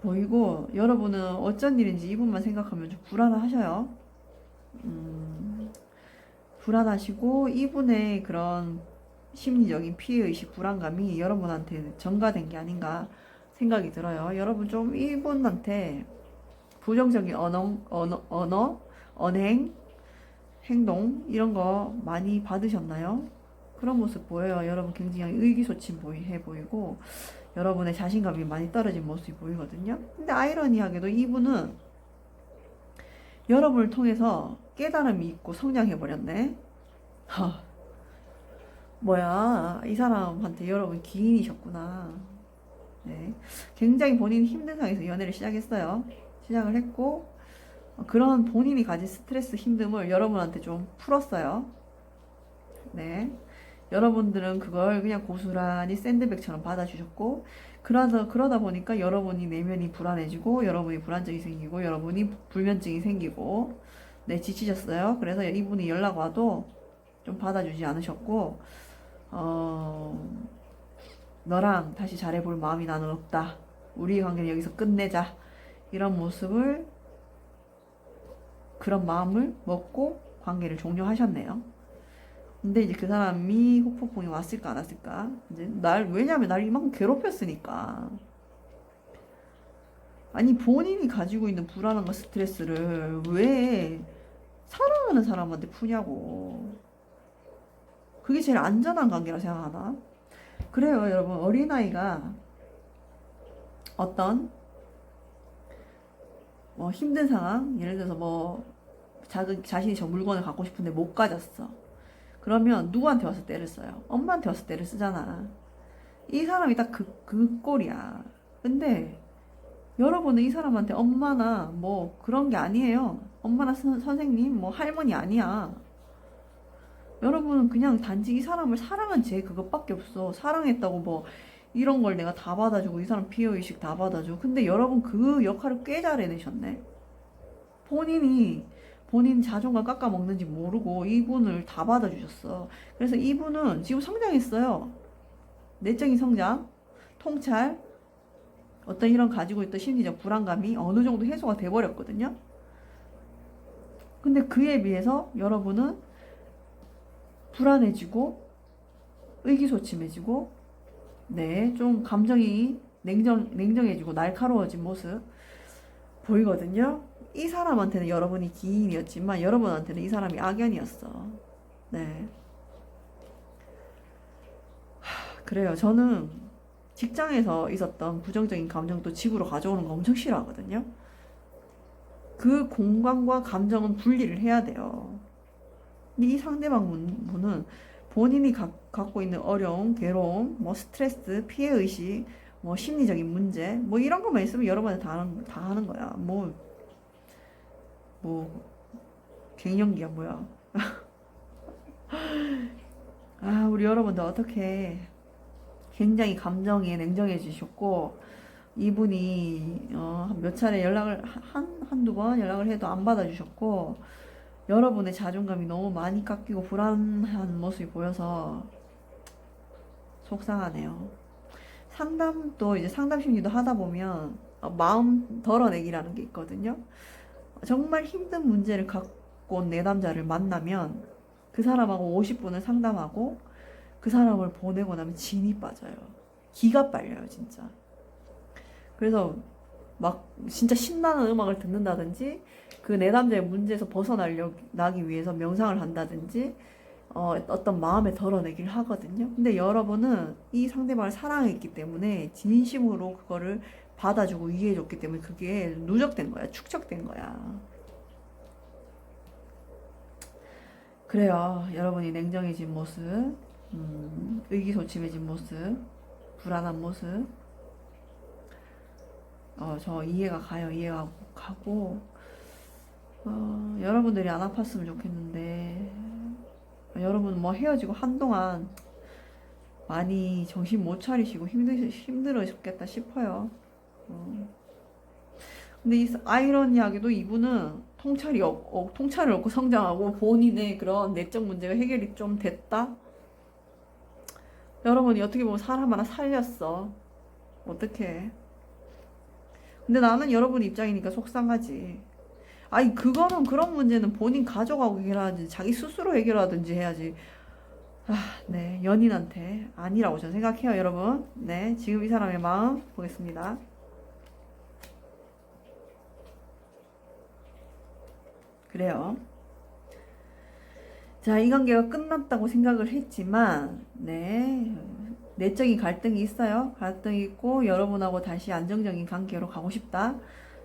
보이고, 여러분은 어쩐 일인지 이분만 생각하면 좀 불안하셔요. 불안하시고, 이분의 그런 심리적인 피해의식, 불안감이 여러분한테 전가된 게 아닌가 생각이 들어요. 여러분 좀 이분한테 부정적인 언행, 행동 이런 거 많이 받으셨나요? 그런 모습 보여요. 여러분 굉장히 의기소침해 보이고, 여러분의 자신감이 많이 떨어진 모습이 보이거든요. 근데 아이러니하게도 이분은 여러분을 통해서 깨달음이 있고 성장해버렸네. 뭐야, 이 사람한테 여러분 기인이셨구나. 네. 굉장히 본인이 힘든 상황에서 연애를 시작을 했고, 그런 본인이 가진 스트레스, 힘듦을 여러분한테 좀 풀었어요. 네. 여러분들은 그걸 그냥 고스란히 샌드백처럼 받아주셨고, 그러다 보니까 여러분이 내면이 불안해지고, 여러분이 불안증이 생기고, 여러분이 불면증이 생기고, 네, 지치셨어요. 그래서 이분이 연락 와도 좀 받아주지 않으셨고, 너랑 다시 잘해볼 마음이 나는 없다. 우리 관계는 여기서 끝내자. 그런 마음을 먹고 관계를 종료하셨네요. 근데 이제 그 사람이 후폭풍이 왔을까 안 왔을까? 왜냐면 날 이만큼 괴롭혔으니까. 아니, 본인이 가지고 있는 불안함과 스트레스를 왜 사랑하는 사람한테 푸냐고. 그게 제일 안전한 관계라 생각하나? 그래요, 여러분. 어린아이가 어떤 힘든 상황, 예를 들어서 자신이 저 물건을 갖고 싶은데 못 가졌어. 그러면 누구한테 와서 때를 써요? 엄마한테 와서 때를 쓰잖아. 이 사람이 딱 그 꼴이야. 근데 여러분은 이 사람한테 엄마나 그런 게 아니에요. 엄마나 선생님, 할머니 아니야. 여러분은 그냥 단지 이 사람을 사랑한 죄 그것밖에 없어. 사랑했다고 이런 걸 내가 다 받아주고, 이 사람 피해의식 다 받아주고. 근데 여러분 그 역할을 꽤 잘 해내셨네. 본인 자존감 깎아먹는지 모르고 이분을 다 받아주셨어. 그래서 이분은 지금 성장했어요. 내적인 성장, 통찰, 어떤 이런 가지고 있던 심리적 불안감이 어느 정도 해소가 돼버렸거든요. 근데 그에 비해서 여러분은 불안해지고 의기소침해지고, 네, 좀 감정이 냉정해지고 날카로워진 모습 보이거든요. 이 사람한테는 여러분이 기인이었지만 여러분한테는 이 사람이 악연이었어. 네. 그래요. 저는 직장에서 있었던 부정적인 감정도 집으로 가져오는 거 엄청 싫어하거든요. 그 공간과 감정은 분리를 해야 돼요. 근데 이 상대방 분은 본인이 갖고 있는 어려움, 괴로움, 스트레스, 피해의식, 뭐 심리적인 문제, 뭐 이런 것만 있으면 여러분한테 다 하는 거야. 뭐 갱년기야 뭐야. 아, 우리 여러분들 어떻게 굉장히 감정이 냉정해지셨고, 이분이 몇 차례 연락을 한두 번 연락을 해도 안 받아주셨고, 여러분의 자존감이 너무 많이 깎이고 불안한 모습이 보여서 속상하네요. 상담도 이제 상담 심리도 하다 보면 마음 덜어내기라는 게 있거든요. 정말 힘든 문제를 갖고 온 내담자를 만나면 그 사람하고 50분을 상담하고 그 사람을 보내고 나면 진이 빠져요. 기가 빨려요, 진짜. 그래서 막 진짜 신나는 음악을 듣는다든지 그 내담자의 문제에서 벗어나기 위해서 명상을 한다든지 어떤 마음에 덜어내기를 하거든요. 근데 여러분은 이 상대방을 사랑했기 때문에 진심으로 그거를 받아주고 이해해줬기 때문에 그게 누적된 거야, 축적된 거야. 그래요. 여러분이 냉정해진 모습, 의기소침해진 모습, 불안한 모습, 저 이해가 가요. 이해가 가고, 여러분들이 안 아팠으면 좋겠는데, 여러분 뭐 헤어지고 한동안 많이 정신 못 차리시고 힘들으셨겠다 싶어요. 근데 이 아이러니하게도 이분은 통찰을 얻고 성장하고 본인의 그런 내적 문제가 해결이 좀 됐다? 여러분이 어떻게 보면 사람 하나 살렸어. 어떡해. 근데 나는 여러분 입장이니까 속상하지. 아니, 그거는 그런 문제는 본인 가져가고 해결하지. 자기 스스로 해결하든지 해야지. 아, 네. 연인한테 아니라고 저는 생각해요, 여러분. 네. 지금 이 사람의 마음 보겠습니다. 그래요. 자, 이 관계가 끝났다고 생각을 했지만, 네. 내적인 갈등이 있어요. 갈등이 있고, 여러분하고 다시 안정적인 관계로 가고 싶다.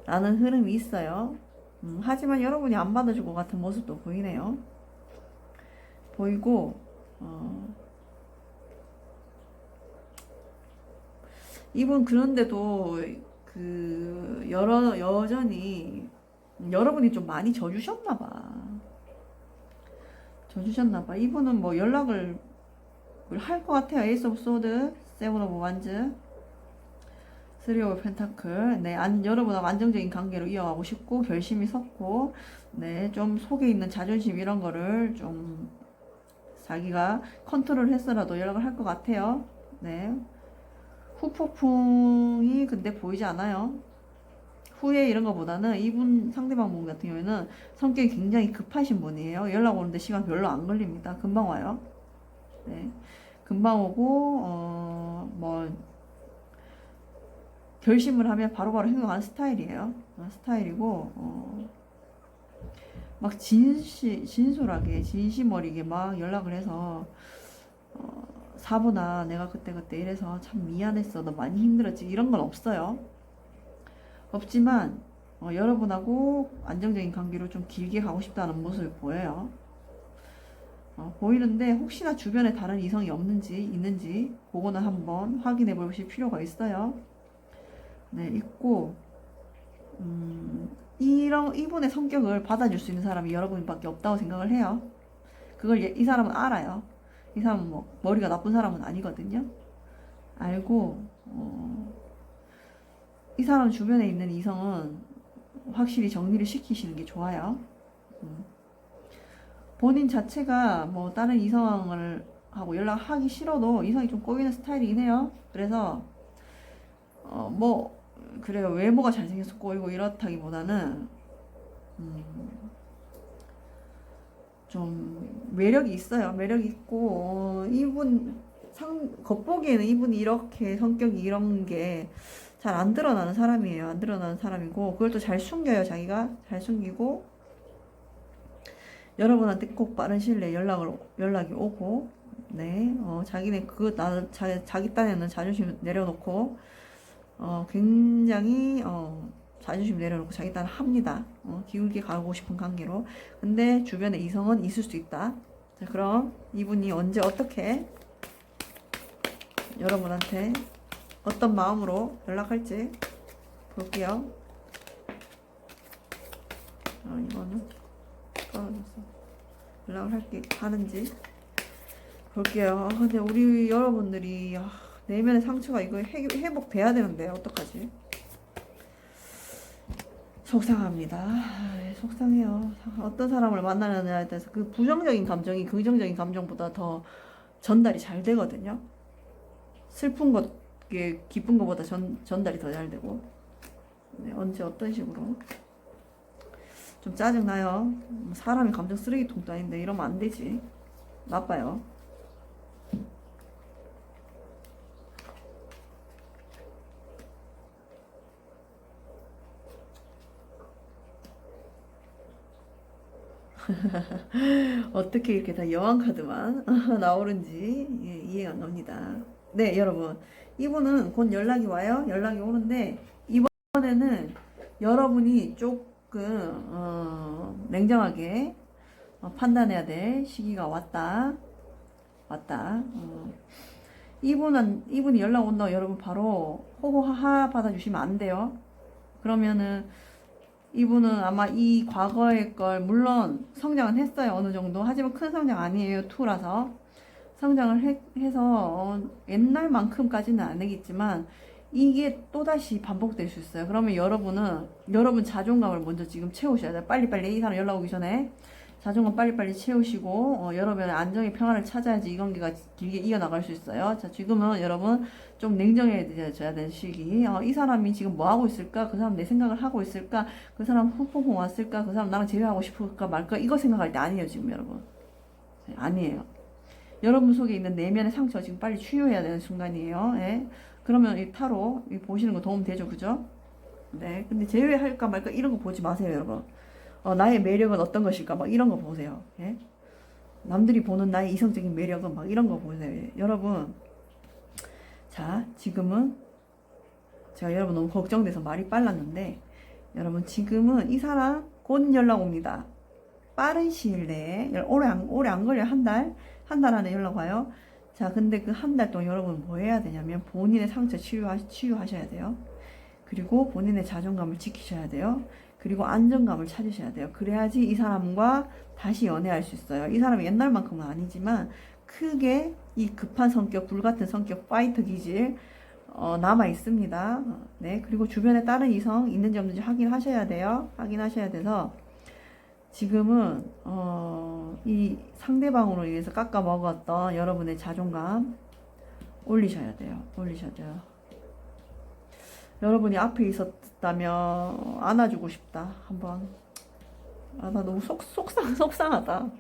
라는 흐름이 있어요. 하지만 여러분이 안 받아줄 것 같은 모습도 보이네요. 보이고, 이분 그런데도 여전히 여러분이 좀 많이 져주셨나봐. 이분은 뭐 연락을 할 것 같아요. 에이스 오브 소드, 세븐 오브 완즈, 쓰리 오브 펜타클. 네, 여러분하고 안정적인 관계로 이어가고 싶고, 결심이 섰고, 네, 좀 속에 있는 자존심 이런 거를 좀 자기가 컨트롤 해서라도 연락을 할 것 같아요. 네. 후폭풍이 근데 보이지 않아요. 후회 이런 거보다는 이분 상대방 분 같은 경우에는 성격이 굉장히 급하신 분이에요. 연락 오는데 시간 별로 안 걸립니다. 금방 와요. 네. 금방 오고, 뭐, 결심을 하면 바로바로 행동하는 스타일이에요. 스타일이고, 막 진솔하게, 진심 어리게 막 연락을 해서, 사부나 내가 그때 이래서 참 미안했어. 너 많이 힘들었지. 이런 건 없어요. 없지만, 여러분하고 안정적인 관계로 좀 길게 가고 싶다는 모습이 보여요. 보이는데 혹시나 주변에 다른 이성이 있는지 그거는 한번 확인해 보실 필요가 있어요. 네, 있고, 이분의 성격을 받아줄 수 있는 사람이 여러분밖에 없다고 생각을 해요. 그걸 이 사람은 알아요. 이 사람은 뭐 머리가 나쁜 사람은 아니거든요. 알고, 이 사람 주변에 있는 이성은 확실히 정리를 시키시는 게 좋아요. 본인 자체가 뭐 다른 이성을 하고 연락하기 싫어도 이성이 좀 꼬이는 스타일이긴 해요. 그래서 뭐 그래요. 외모가 잘생겨서 꼬이고 이렇다기보다는 좀 매력이 있어요. 매력이 있고 이분 겉보기에는 이분이 이렇게 성격이 이런 게 잘 안 드러나는 사람이에요. 안 드러나는 사람이고 그걸 또 잘 숨겨요. 자기가 잘 숨기고 여러분한테 꼭 빠른 시일 내에 연락이 오고 네 자기네 자기 딴에는 자존심 내려놓고 굉장히 자존심 내려놓고 자기 딴 합니다. 기울게 가고 싶은 관계로. 근데 주변에 이성은 있을 수 있다. 자, 그럼 이분이 언제 어떻게 여러분한테 어떤 마음으로 연락할지 볼게요. 이거는 떨어졌어. 연락을 하는지 볼게요. 근데 우리 여러분들이 내면의 상처가 이거 회복돼야 되는데 어떡하지? 속상합니다. 속상해요. 어떤 사람을 만나느냐에 따라서 그 부정적인 감정이 긍정적인 감정보다 더 전달이 잘 되거든요. 슬픈 것, 기쁜 것보다 전달이 더 잘 되고. 네, 언제 어떤 식으로. 좀 짜증나요. 사람이 감정 쓰레기통도 아닌데 이러면 안 되지. 나빠요. 어떻게 이렇게 다 여왕 카드만 나오는지 이해가 안 갑니다. 네, 여러분. 이분은 곧 연락이 와요. 연락이 오는데 이번에는 여러분이 조금 냉정하게 판단해야 될 시기가 왔다. 이분이 연락 온다고 여러분 바로 호호하하 받아주시면 안 돼요. 그러면은 이분은 아마 이 과거의 걸 물론 성장은 했어요. 어느 정도. 하지만 큰 성장 아니에요. 2라서 성장을 해서 옛날만큼까지는 아니겠지만 이게 또다시 반복될 수 있어요. 그러면 여러분 자존감을 먼저 지금 채우셔야 돼요. 빨리빨리 이 사람 연락 오기 전에 자존감 빨리빨리 채우시고 여러분의 안정의 평화를 찾아야지 이 관계가 길게 이어나갈 수 있어요. 자, 지금은 여러분 좀 냉정해져야 되는 시기. 이 사람이 지금 뭐 하고 있을까? 그 사람 내 생각을 하고 있을까? 그 사람 후폭풍 왔을까? 그 사람 나랑 재회하고 싶을까 말까? 이거 생각할 때 아니에요, 지금 여러분. 네, 아니에요. 여러분 속에 있는 내면의 상처 지금 빨리 치유해야 되는 순간이에요. 예? 그러면 이 타로 보시는 거 도움 되죠, 그죠? 네. 근데 재회할까 말까 이런 거 보지 마세요, 여러분. 나의 매력은 어떤 것일까? 막 이런 거 보세요. 예? 남들이 보는 나의 이성적인 매력은 막 이런 거 보세요. 예? 여러분, 자, 지금은 제가 여러분 너무 걱정돼서 말이 빨랐는데 여러분 지금은 이 사람 곧 연락 옵니다. 빠른 시일 내에 오래 안 걸려. 한 달 안에 연락 와요. 자, 근데 그 한 달 동안 여러분 뭐 해야 되냐면 본인의 상처 치유하셔야 돼요. 그리고 본인의 자존감을 지키셔야 돼요. 그리고 안정감을 찾으셔야 돼요. 그래야지 이 사람과 다시 연애할 수 있어요. 이 사람이 옛날만큼은 아니지만 크게 이 급한 성격, 불같은 성격, 파이터 기질 남아 있습니다. 네, 그리고 주변에 다른 이성 있는지 없는지 확인하셔야 돼요. 확인하셔야 돼서 지금은 이 상대방으로 인해서 깎아 먹었던 여러분의 자존감 올리셔야 돼요. 여러분이 앞에 있었다면 안아주고 싶다. 한번. 나 너무 속상하다.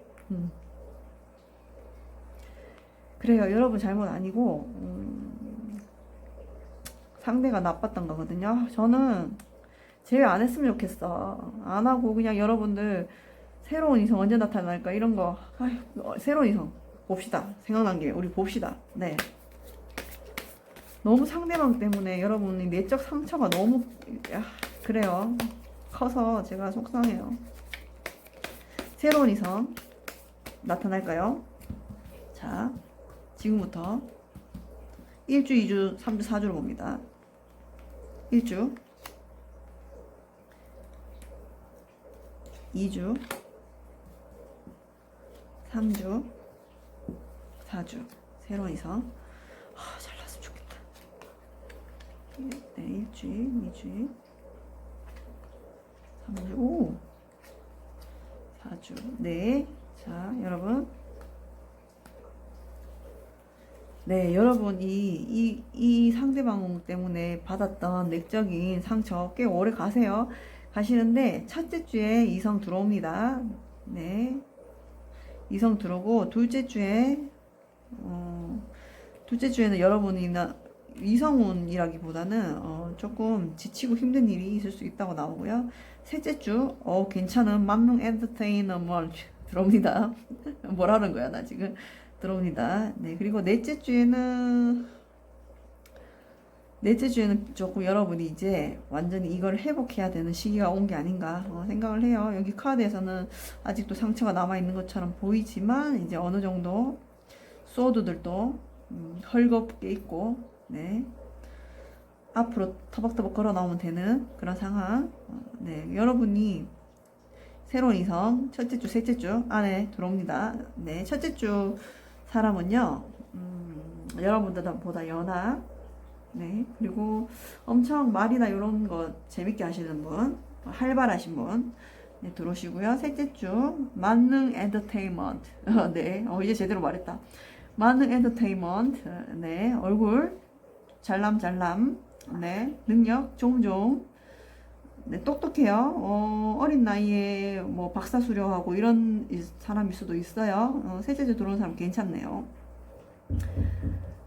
그래요. 여러분 잘못 아니고 상대가 나빴던 거거든요. 저는 제외 안 했으면 좋겠어. 안 하고 그냥 여러분들 새로운 이성 언제 나타날까 이런 거. 새로운 이성 봅시다. 생각난 게 우리 봅시다. 네. 너무 상대방 때문에 여러분이 내적 상처가 너무 그래요. 커서 제가 속상해요. 새로운 이성 나타날까요? 자, 지금부터 1주, 2주, 3주, 4주로 봅니다. 1주, 2주, 3주, 4주. 새로운 이성. 잘 났으면 좋겠다. 네, 1주일, 2주일, 3주, 오! 4주. 네. 자, 여러분. 네, 여러분, 이 상대방 때문에 받았던 내적인 상처 꽤 오래 가시는데, 첫째 주에 이성 들어옵니다. 네. 이성 들어오고, 둘째 주에는 여러분이나 이성운이라기보다는 조금 지치고 힘든 일이 있을 수 있다고 나오고요. 셋째 주, 괜찮은 만능 엔터테이너 들어옵니다. 뭐라는 거야, 나 지금. 들어옵니다. 네, 그리고 넷째 주에는 조금 여러분이 이제 완전히 이걸 회복해야 되는 시기가 온 게 아닌가 생각을 해요. 여기 카드에서는 아직도 상처가 남아있는 것처럼 보이지만 이제 어느 정도 소드들도 헐겁게 있고, 네. 앞으로 터벅터벅 걸어 나오면 되는 그런 상황. 네, 여러분이 새로운 이성 첫째 주, 셋째 주 안에 들어옵니다. 네, 첫째 주 사람은요, 여러분들보다 연하. 네, 그리고 엄청 말이나 이런 거 재밌게 하시는 분, 활발하신 분, 네, 들어오시고요. 셋째 주 만능 엔터테인먼트. 네, 이제 제대로 말했다. 만능 엔터테인먼트. 네, 얼굴 잘남, 네, 능력 종종. 네, 똑똑해요. 어린 나이에 뭐 박사 수료하고 이런 사람일 수도 있어요. 셋째 주 들어온 사람 괜찮네요.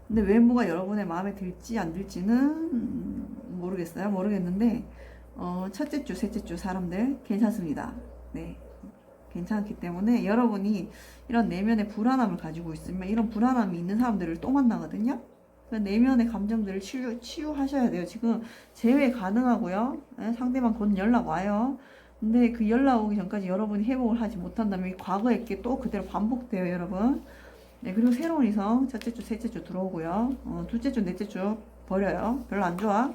근데 외모가 여러분의 마음에 들지 안 들지는 모르겠는데 첫째 주, 셋째 주 사람들 괜찮습니다. 네, 괜찮기 때문에 여러분이 이런 내면의 불안함을 가지고 있으면 이런 불안함이 있는 사람들을 또 만나거든요. 내면의 감정들을 치유하셔야 돼요. 지금 재회 가능하고요. 네, 상대방 곧 연락 와요. 근데 그 연락 오기 전까지 여러분이 회복을 하지 못한다면 과거의 게 또 그대로 반복돼요, 여러분. 네, 그리고 새로운 이성 첫째 주, 셋째 주 들어오고요. 둘째 주, 넷째 주 버려요. 별로 안 좋아.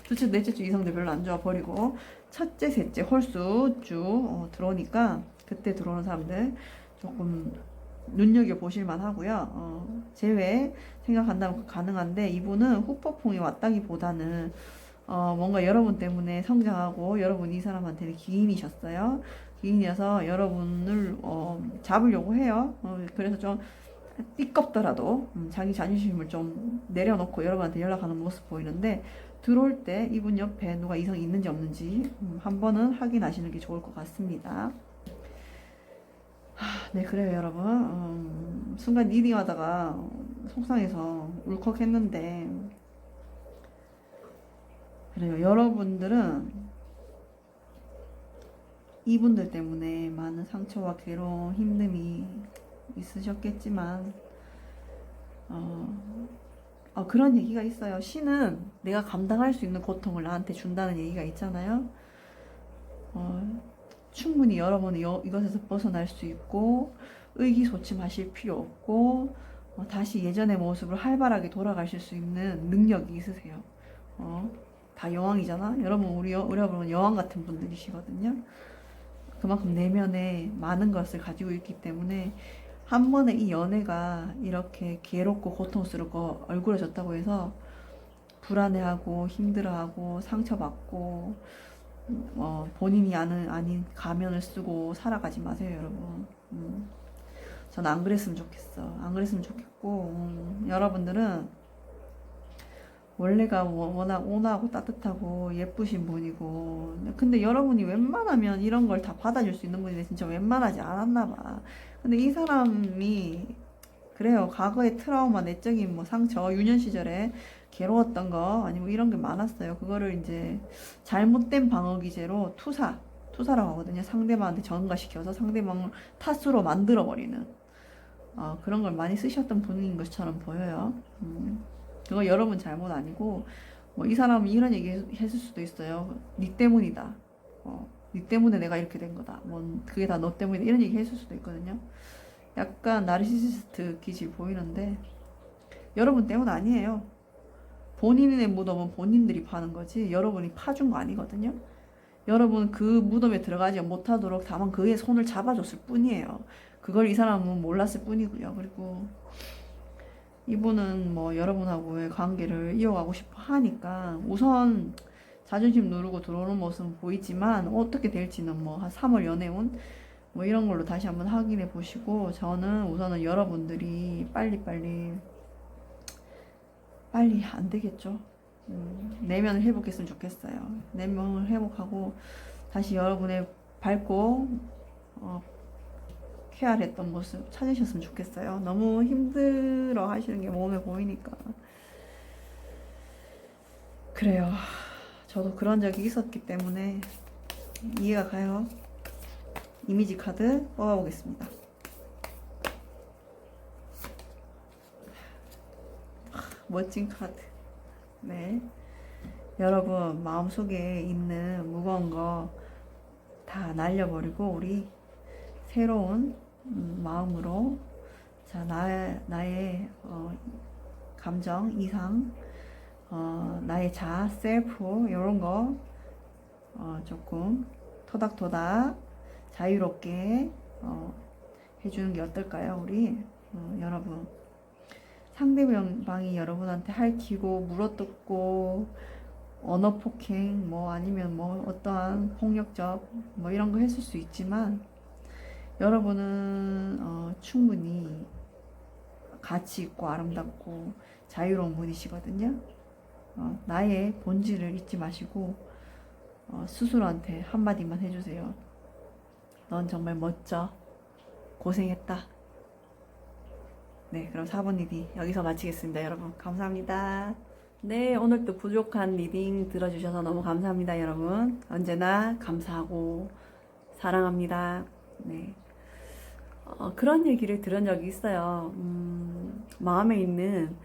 둘째, 넷째 주 이성들 별로 안 좋아 버리고 첫째, 셋째 홀수 주 들어오니까 그때 들어오는 사람들 조금 눈여겨 보실만 하고요. 제외 생각한다면 가능한데 이분은 후폭풍이 왔다기보다는 뭔가 여러분 때문에 성장하고 여러분 이 사람한테는 기인이셨어요. 기인이어서 여러분을 잡으려고 해요. 그래서 좀 띠껍더라도 자기 자존심을 좀 내려놓고 여러분한테 연락하는 모습 보이는데 들어올 때 이분 옆에 누가 이성이 있는지 없는지 한 번은 확인하시는 게 좋을 것 같습니다. 네, 그래요, 여러분. 순간 리딩하다가 속상해서 울컥했는데, 그래요, 여러분들은 이분들 때문에 많은 상처와 괴로움, 힘듦이 있으셨겠지만, 그런 얘기가 있어요. 신은 내가 감당할 수 있는 고통을 나한테 준다는 얘기가 있잖아요. 충분히 여러분이 이것에서 벗어날 수 있고 의기소침하실 필요 없고 다시 예전의 모습으로 활발하게 돌아가실 수 있는 능력이 있으세요. 다 여왕이잖아. 여러분은 여왕 같은 분들이시거든요. 그만큼 내면에 많은 것을 가지고 있기 때문에 한 번에 이 연애가 이렇게 괴롭고 고통스럽고 얼굴어졌다고 해서 불안해하고 힘들어하고 상처받고 본인이 아닌 가면을 쓰고 살아가지 마세요, 여러분. 전 안 그랬으면 좋겠어. 안 그랬으면 좋겠고, 여러분들은 원래가 워낙 온화하고 따뜻하고 예쁘신 분이고, 근데 여러분이 웬만하면 이런 걸 다 받아줄 수 있는 분인데 진짜 웬만하지 않았나 봐. 근데 이 사람이 그래요. 과거의 트라우마, 내적인 뭐 상처, 유년 시절에 괴로웠던 거 아니면 이런 게 많았어요. 그거를 이제 잘못된 방어 기제로 투사라고 하거든요. 상대방한테 전가시켜서 상대방을 탓으로 만들어 버리는 그런 걸 많이 쓰셨던 분인 것처럼 보여요. 그거 여러분 잘못 아니고 뭐 이 사람이 이런 얘기 했을 수도 있어요. 네 때문이다. 네 때문에 내가 이렇게 된 거다. 뭐 그게 다 너 때문이다. 이런 얘기 했을 수도 있거든요. 약간 나르시시스트 기질 보이는데 여러분 때문 아니에요. 본인의 무덤은 본인들이 파는 거지 여러분이 파준 거 아니거든요. 여러분 그 무덤에 들어가지 못하도록 다만 그의 손을 잡아줬을 뿐이에요. 그걸 이 사람은 몰랐을 뿐이고요. 그리고 이분은 뭐 여러분하고의 관계를 이어가고 싶어 하니까 우선 자존심 누르고 들어오는 모습은 보이지만 어떻게 될지는 뭐 한 3월 연애운 뭐 이런 걸로 다시 한번 확인해 보시고 저는 우선은 여러분들이 빨리 안 되겠죠. 내면을 회복했으면 좋겠어요. 내면을 회복하고 다시 여러분의 밝고 쾌활했던 모습 찾으셨으면 좋겠어요. 너무 힘들어 하시는 게 몸에 보이니까. 그래요. 저도 그런 적이 있었기 때문에 이해가 가요. 이미지 카드 뽑아보겠습니다. 멋진 카드. 네. 여러분 마음속에 있는 무거운 거 다 날려버리고 우리 새로운 마음으로 나의 감정, 이상, 나의 자아, 셀프 이런 거 조금 토닥토닥 자유롭게 해주는 게 어떨까요? 우리 여러분 상대방이 여러분한테 핥히고 물어뜯고 언어 폭행 뭐 아니면 뭐 어떠한 폭력적 뭐 이런 거 했을 수 있지만 여러분은 충분히 가치 있고 아름답고 자유로운 분이시거든요. 나의 본질을 잊지 마시고 스스로한테 한마디만 해주세요. 넌 정말 멋져. 고생했다. 네, 그럼 4번 리딩 여기서 마치겠습니다. 여러분 감사합니다. 네, 오늘도 부족한 리딩 들어주셔서 너무 감사합니다. 여러분 언제나 감사하고 사랑합니다. 네, 그런 얘기를 들은 적이 있어요. 마음에 있는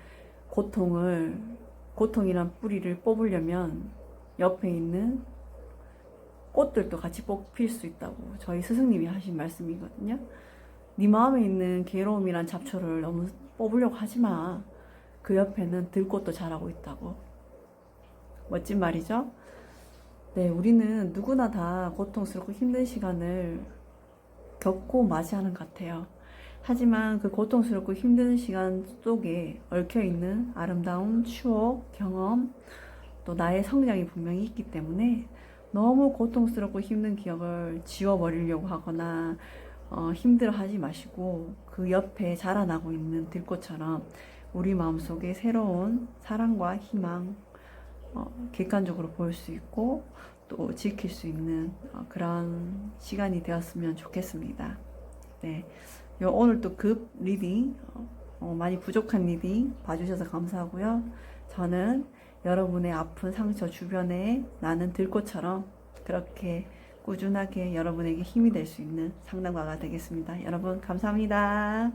고통이란 뿌리를 뽑으려면 옆에 있는 꽃들도 같이 뽑힐 수 있다고 저희 스승님이 하신 말씀이거든요. 네 마음에 있는 괴로움이란 잡초를 너무 뽑으려고 하지 마. 그 옆에는 들꽃도 자라고 있다고. 멋진 말이죠? 네, 우리는 누구나 다 고통스럽고 힘든 시간을 겪고 맞이하는 것 같아요. 하지만 그 고통스럽고 힘든 시간 속에 얽혀있는 아름다운 추억, 경험, 또 나의 성장이 분명히 있기 때문에 너무 고통스럽고 힘든 기억을 지워버리려고 하거나 힘들어하지 마시고 그 옆에 자라나고 있는 들꽃처럼 우리 마음속에 새로운 사랑과 희망 객관적으로 볼 수 있고 또 지킬 수 있는 그런 시간이 되었으면 좋겠습니다. 네, 오늘 또 급 리딩 많이 부족한 리딩 봐주셔서 감사하고요. 저는 여러분의 아픈 상처 주변에 나는 들꽃처럼 그렇게 꾸준하게 여러분에게 힘이 될 수 있는 상담가가 되겠습니다. 여러분 감사합니다.